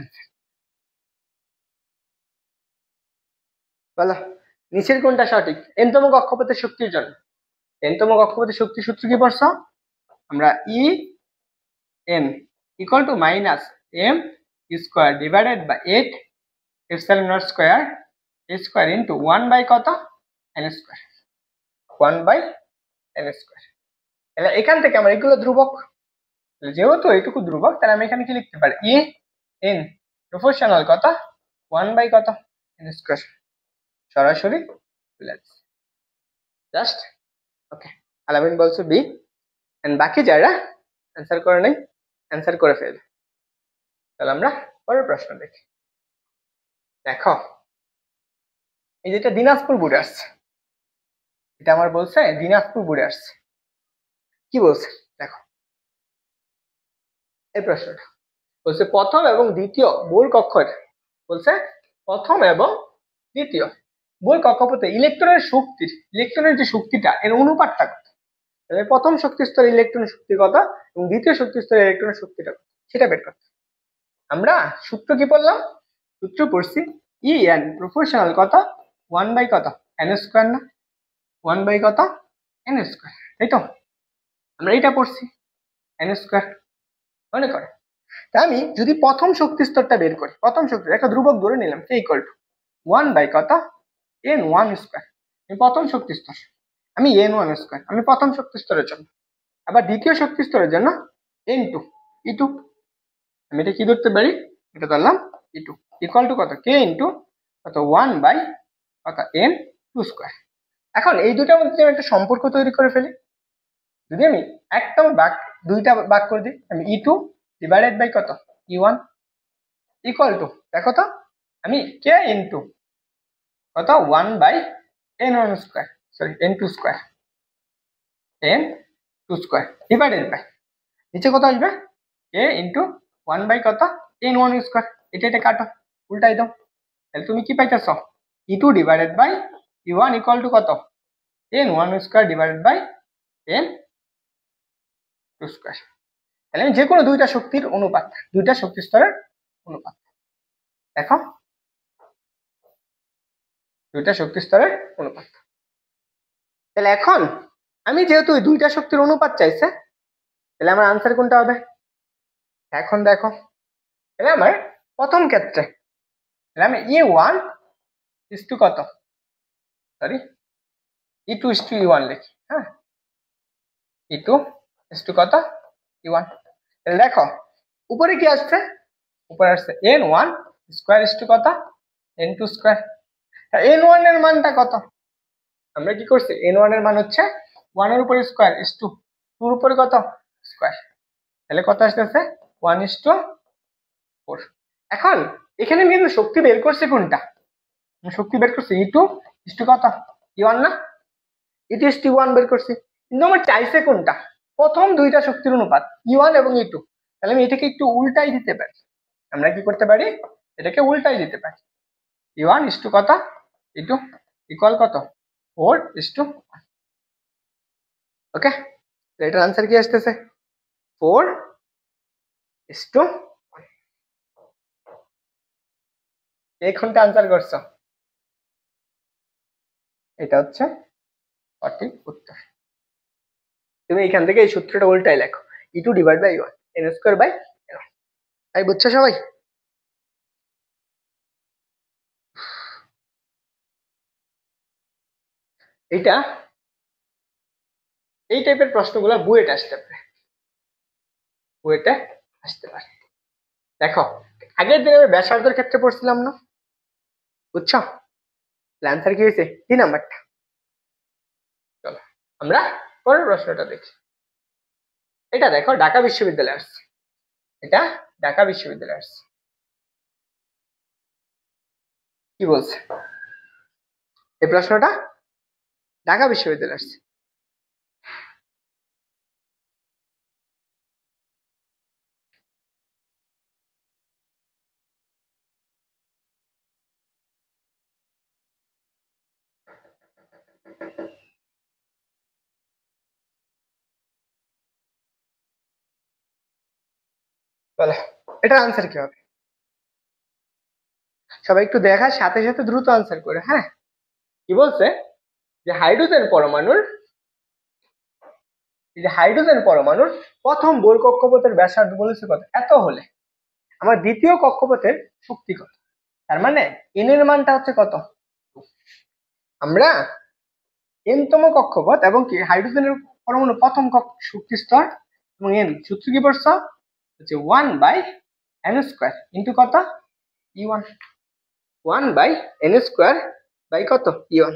[SPEAKER 1] বলো নিচের কোনটা সঠিক এনতম কক্ষপথের শক্তির জন্য? এনতম কক্ষপথের শক্তি সূত্র কি পড়ছো? আমরা e n equal to minus m square divided by 8 epsilon naught square a square into 1 by কত? N square, 1 by n square. তাহলে এখান থেকে আমরা এগুলো ধ্রুবক, যেহেতু এইটুকু ধ্রুবক তাহলে আমি এখানে কি লিখতে পারি? ই এন প্রপোর্শনাল কত? 1 বাই কত? N square. সরাসরি জাস্ট ওকে। আলামিন বলছো বি, এন্ড বাকি যারা অ্যান্সার করে নাই অ্যান্সার করে ফেল। তাহলে আমরা পরের প্রশ্ন দেখি। দেখো এই যেটা দিনাজপুর বোর্ডে আসছে, এটা আমার বলছে দিনাজপুর বোর্ডে আসছে, কি বলছে দেখো এই প্রশ্নটা। বলছে প্রথম এবং দ্বিতীয় বোর কক্ষের, বলছে প্রথম এবং দ্বিতীয় বোর কক্ষপথে ইলেকট্রনের শক্তির, ইলেকট্রনের যে শক্তিটা এর অনুপাতটা কত? তাহলে প্রথম শক্তি স্তরে ইলেকট্রনের শক্তি কত এবং দ্বিতীয় শক্তি স্তরে ইলেকট্রনের শক্তিটা কত সেটা বের করতে। আমরা সূত্র কি পড়লাম? সূত্র পড়ছি ই এন প্রপোর্শনাল কত? 1 বাই কত? এন স্কোয়ার না? 1 বাই কত? এন স্কোয়ার, তাই তো? আমরা এটা পড়ছি এন স্কোয়ার, মনে করে। তা আমি যদি প্রথম শক্তি স্তরটা বের করি, প্রথম শক্তি একটা ধ্রুবক ধরে নিলাম কে ইকুয়াল টু 1 বাই কত? এন 1 স্কোয়ার, আমি প্রথম শক্তি স্তর, আমি এন 1 স্কোয়ার আমি প্রথম শক্তি স্তরের জন্য, আবার দ্বিতীয় শক্তি স্তরের জন্য এন 2 ই 2, আমি এটা কি ধরতে পারি? এটা ধরলাম ই 2 ইকুয়াল টু কত? কে ইন্টু কত? 1 বাই কত? N 2 square. এখন এই দুটার মধ্যে আমি একটা সম্পর্ক তৈরি করে ফেলি। যদি আমি একদম ভাগ, দুইটা ভাগ করে দিই, আমি ই 2 ডিভাইডেড বাই কত? ই 1 ইকুয়াল টু, দেখো তো আমি কে ইন্টু কত? 1 by n 1 square, sorry n 2 square, n 2 square divided by নিচে কত আসবে? কে ইন্টু 1 বাই কত? N 1 square. এটা এটা কাটো, উল্টাই দাও, তাহলে তুমি কি পাইতেছ? E 2 divided by E 1 equal to কত? N 1 square divided by n 2 square. তাহলে আমি যে কোনো দুইটা শক্তির অনুপাত, দুইটা শক্তি স্তরের অনুপাত, দেখো দুইটা শক্তি স্তরের অনুপাত। তাহলে এখন আমি যেহেতু ওই দুইটা শক্তির অনুপাত চাইছে, তাহলে আমার আনসার কোনটা হবে? এখন দেখো তাহলে আমার প্রথম ক্ষেত্রে তাহলে আমি ই 1 ইস টু কত? সরি ই 2 ইস টু ই 1 লিখি, হ্যাঁ ই 2 ইস টু কত? ই 1। তাহলে দেখো উপরে কি আসছে? উপরে আসছে এন 1 স্কোয়ার ইস টু কত? N 2 square. এন 1 এর মানটা কত? আমরা কি করছি? এন 1 এর মান হচ্ছে 1 এর উপরে স্কোয়ার ইস টু 2 এর উপরে কত? স্কোয়ার। তাহলে কত আসতেছে? 1 ইস টু 4। এখন এখানে আমি কিন্তু শক্তি বের করছি কোনটা? শক্তি বের করছি ই 2 ইস টু কত? ই 1 না? ই 2 ইস টু 1 বের করছি, কিন্তু আমার চাইছে কোনটা? প্রথম দুইটা শক্তির অনুপাত ই 1 এবং ই 2। তাহলে আমি এটাকে একটু উল্টাই দিতে পারি। আমরা কি করতে পারি? এটাকে উল্টাই দিতে পারি। ই 1 ইস টু কত? ই 2 ইকুয়াল কত? 4 ইস টু 1। ওকে, এটার আনসার কি আসতেছে? 4 ইস টু 1। এই কোনটা আনসার করছো? এটা হচ্ছে সঠিক উত্তর। তুমি এখান থেকে এই সূত্রটা উল্টাই লেখো, E 2 divide by E 1 n square by n 1। তাই বুঝছো সবাই? এটা এই টাইপের প্রশ্নগুলো বুয়েটে আসতে পারে, বুয়েটে আসতে পারে। দেখো আগের দিন আমি ব্যাসার্ধের ক্ষেত্রে পড়ছিলাম না, বুঝছো? অ্যান্সার কি হয়েছে? 3 নাম্বারটা। চলো আমরা পরের প্রশ্নটা দেখি। এটা দেখো ঢাকা বিশ্ববিদ্যালয়ে আসছে, এটা ঢাকা বিশ্ববিদ্যালয়ে আসছে, কি বলছে এই প্রশ্নটা? ঢাকা বিশ্ববিদ্যালয়ে আসছে। বলো এটার আনসার কি হবে? সবাই একটু দেখার সাথে সাথে দ্রুত আনসার করে, হ্যাঁ। কি বলছে? যে হাইড্রোজেন পরমাণুর হাইড্রোজেন পরমাণুর প্রথম বোর কক্ষপথের ব্যাসার্ধ বলেছে কত, এত হলে আমার দ্বিতীয় কক্ষপথের শক্তি কত। তার মানে এন এর মানটা হচ্ছে কত, আমরা এন তম কক্ষপথ এবং কি হাইড্রোজেনের পরমাণু প্রথম শক্তি স্তর এবং এন সূত্র কি পড়ছ হচ্ছে 1/n² ইন্টু কত, E1। 1/n² বাই কত, E1,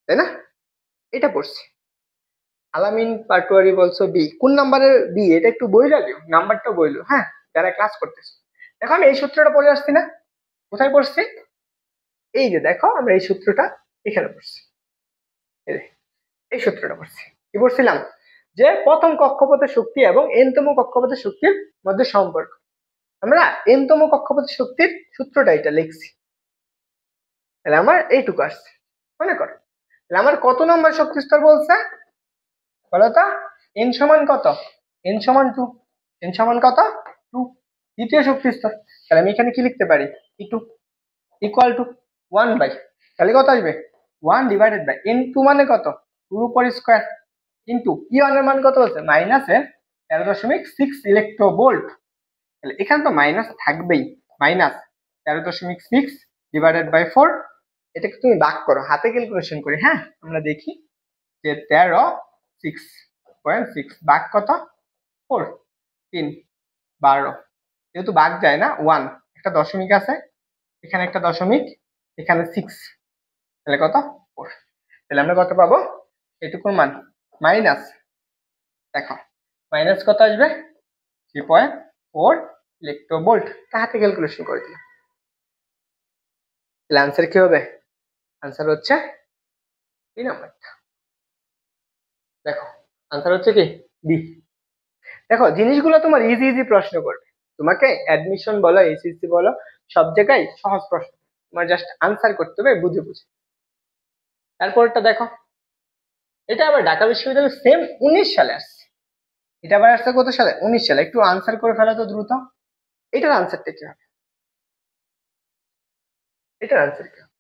[SPEAKER 1] তাই না? এটা পড়ছি। আলামিন পাটোয়ারি বলছো বি, কোন নাম্বারের বি এটা একটু বই রাখিও, নাম্বারটা বইলো, হ্যাঁ, যারা ক্লাস করতেছে। দেখো আমি এই সূত্রটা পড়ে আসছি না, কোথায় পড়ছি, এই যে দেখো আমরা এই সূত্রটা এখানে পড়ছি, এই সূত্রটা পড়ছি। কি পড়ছিলাম, যে প্রথম কক্ষপথের শক্তি এবং এনতম কক্ষপথের শক্তির মধ্যে সম্পর্ক। আমরা এনতম কক্ষপথের শক্তির সূত্রটা এটা লিখছি, তাহলে আমার এইটুকু আসছে, মনে করো। তাহলে আমার কত নম্বর শক্তি স্তর বলছে বলতো, এন সমান কত, এন সমান 2, এন সমান কত 2, দ্বিতীয় শক্তি স্তর। তাহলে আমি এখানে কি লিখতে পারি, E2 ইকুয়াল টু 1 বাই, তাহলে কত আসবে 1 ডিভাইডেড বাই N2 মানে কত 2 উপর স্কয়ার ইন্টু E1 এর মান কত হচ্ছে -13.6 ইলেকট্রোভোল্ট। তাহলে এখানে তো মাইনাস থাকবেই, -13.6 ডিভাইডেড বাই 4। এটাকে তুমি ভাগ করো, হাতে ক্যালকুলেশন করি, হ্যাঁ আমরা দেখি যে 13.6 ভাগ কত 4, 3, 12, যেহেতু ভাগ যায় না 1, একটা দশমিক আছে এখানে, একটা দশমিক এখানে 6, তাহলে কত 4। তাহলে আমরা কত পাবো, এটুকুর মান মাইনাস, দেখো মাইনাস কত আসবে 3.4 ইলেকট্রোভোল্ট, হাতে ক্যালকুলেশন করে দিলাম। তাহলে আনসার কি হবে, আনসার হচ্ছে বি নাম্বারটা। দেখো আনসার হচ্ছে কি বি। দেখো জিনিসগুলো তোমার ইজি ইজি প্রশ্ন করবে, তোমাকে অ্যাডমিশন বলো এসএসসি বলো সব জায়গায় সহজ প্রশ্ন, তোমার জাস্ট আনসার করতে হবে বুঝে বুঝে। তারপরটা দেখো, এটা আবার ঢাকা বিশ্ববিদ্যালয় সেম 19 সালে আসছে, এটা আবার আসছে কত সালে 19 সালে। একটু আনসার করে ফেলা তো দ্রুত, এটার আনসারটা কি হবে, এটার আনসার কি হবে?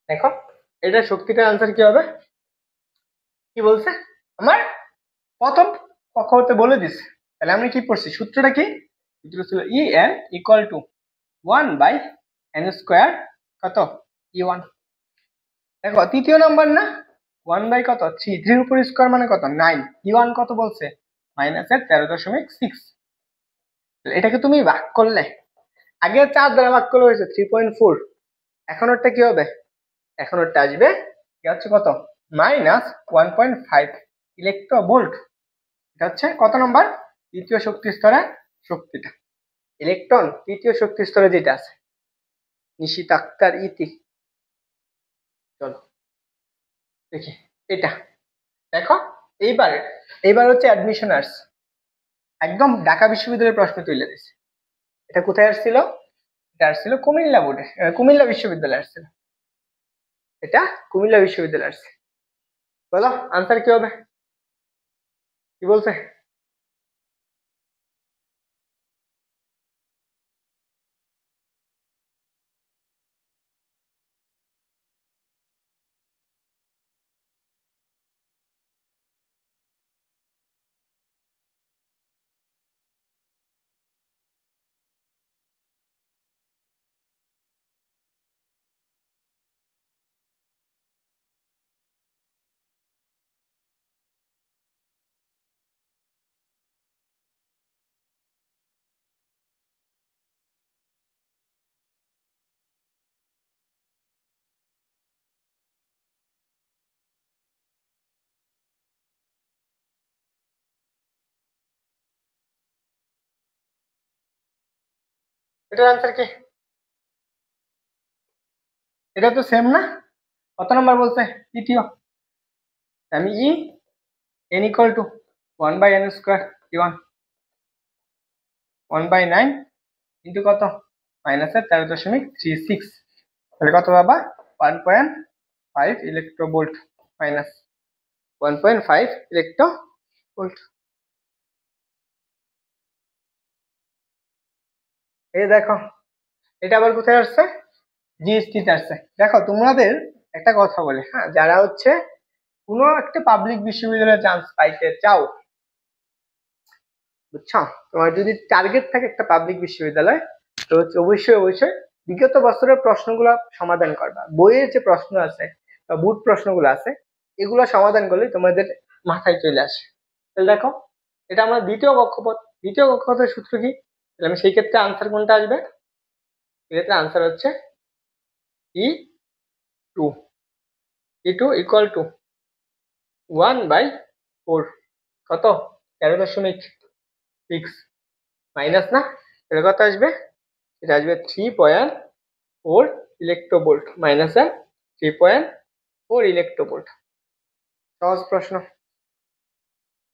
[SPEAKER 1] দেখো এটা শক্তিটার আনসার কি হবে, কি বলছে আমার প্রথম কক্ষ হতে বলে দিছে। তাহলে আমরা কি পড়ছি, সূত্রটা কি, সূত্র ছিল ই এন ইকুয়াল টু 1/n² কত E1। দেখো তৃতীয় নাম্বার না, 1 বাই কত 3, 3 উপর স্কোয়ার মানে কত 9, E1 কত বলছে -13.6। এটাকে তুমি ভাগ করলে, আগে 4 দ্বারা ভাগ করলে হয়েছে 3.4, এখন ওরটা কি হবে, এখন ওরটা আসবে কি হচ্ছে কত -1.5 ইলেকট্রোভোল্ট। এটা হচ্ছে কত নম্বর, তৃতীয় শক্তি স্তরের শক্তিটা। ইলেকট্রন তৃতীয় শক্তি স্তরে যেটা আছে, নিশিত আক্তার ইতি। চলো দেখি এটা, দেখো এইবার এইবার হচ্ছে অ্যাডমিশন আসছে, একদম ঢাকা বিশ্ববিদ্যালয়ের প্রশ্ন তুলে দিছে। এটা কোথায় আসছিল, এটা আসছিল কুমিল্লা বোর্ডে, কুমিল্লা বিশ্ববিদ্যালয়ে আসছিল, এটা কুমিল্লা বিশ্ববিদ্যালয়ে আসছে। বলো আনসার কি হবে, কি বলছে? এটার আনসার কি? এটা তো সেম না? কত নাম্বার বলছে? তৃতীয়। আমি ই n equal two 1/n square E1 1/9 into কত -13.36, তাহলে কত পাবা 1.5 ইলেকট্রোভোল্ট মাইনাস 1.5 ইলেকট্রোভোল্ট। এই দেখো এটা আবার কোথায় আসছে? জিএসটি তে আসছে। দেখো তোমাদের একটা কথা বলে, হ্যাঁ, যারা হচ্ছে কোনো একটা পাবলিক বিশ্ববিদ্যালয়ে চান্স পাইতে চাও, বুঝছো, তোমার যদি টার্গেট থাকে একটা পাবলিক বিশ্ববিদ্যালয়, তো হচ্ছে অবশ্যই অবশ্যই বিগত বছরের প্রশ্নগুলো সমাধান করবা। বইয়ের যে প্রশ্ন আছে বা বুট প্রশ্নগুলো আছে, এগুলো সমাধান করলে তোমাদের মাথায় চলে আসে। তাহলে দেখো এটা আমার দ্বিতীয় কক্ষপথ। দ্বিতীয় কক্ষপথের সূত্র কি? তাহলে আমি সেই ক্ষেত্রে আনসার কোনটা আসবে? এক্ষেত্রে আনসার হচ্ছে ই টু ইকুয়াল টু 1/4 কত 13.6 মাইনাস না, তাহলে কত আসবে? এটা আসবে 3.4 ইলেকট্রোভোল্ট মাইনাস 3.4 ইলেকট্রোভোল্ট। সহজ প্রশ্ন।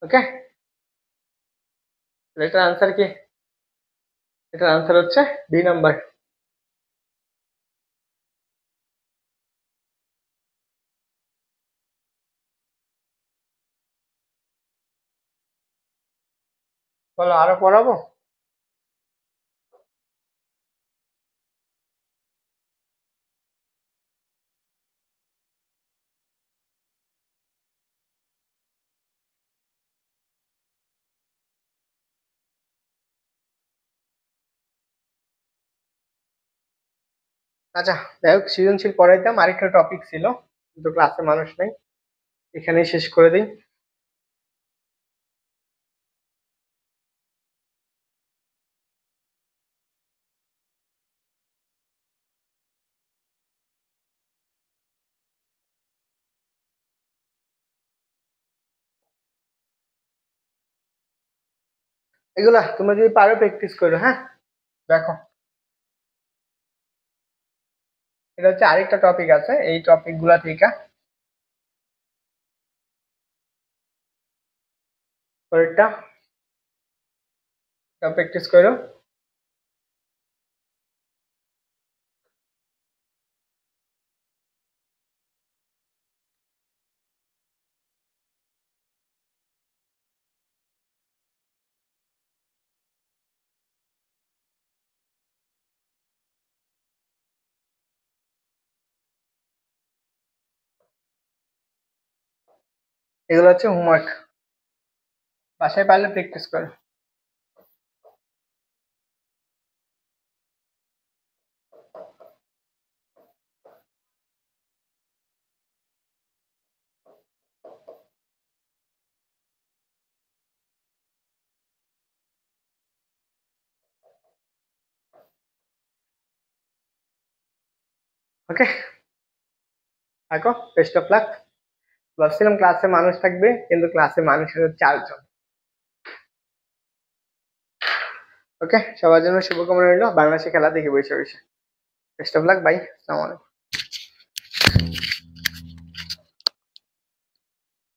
[SPEAKER 1] ওকে, এটার আনসার কি? এটার আনসার হচ্ছে বি নাম্বার। বলো আরো পড়াবো? আচ্ছা, যাই হোক, সৃজনশীল পড়াইতাম, আরেকটা টপিক ছিল কিন্তু ক্লাসে মানুষ নেই, এখানেই শেষ করে দিই। এগুলা তোমরা যদি পারো প্র্যাকটিস করো, হ্যাঁ। দেখো এটা হচ্ছে আরেকটা টপিক আছে, এই টপিক গুলা থেকে পরেরটা প্র্যাকটিস করো। এগুলো হচ্ছে হোমওয়ার্ক, বাসায় পারলে প্র্যাকটিস করো। ওকে, থাকো, বেস্ট অফ লাক। ভাবছিলাম ক্লাসে মানুষ থাকবে, কিন্তু ক্লাসে মানুষ হলো 4 জন। ওকে, সবার জন্য শুভকামনা রইলো, বাংলাদেশে খেলা দেখে বসে বসে। বেস্ট অফ লাক, বাই, আসসালামু আলাইকুম।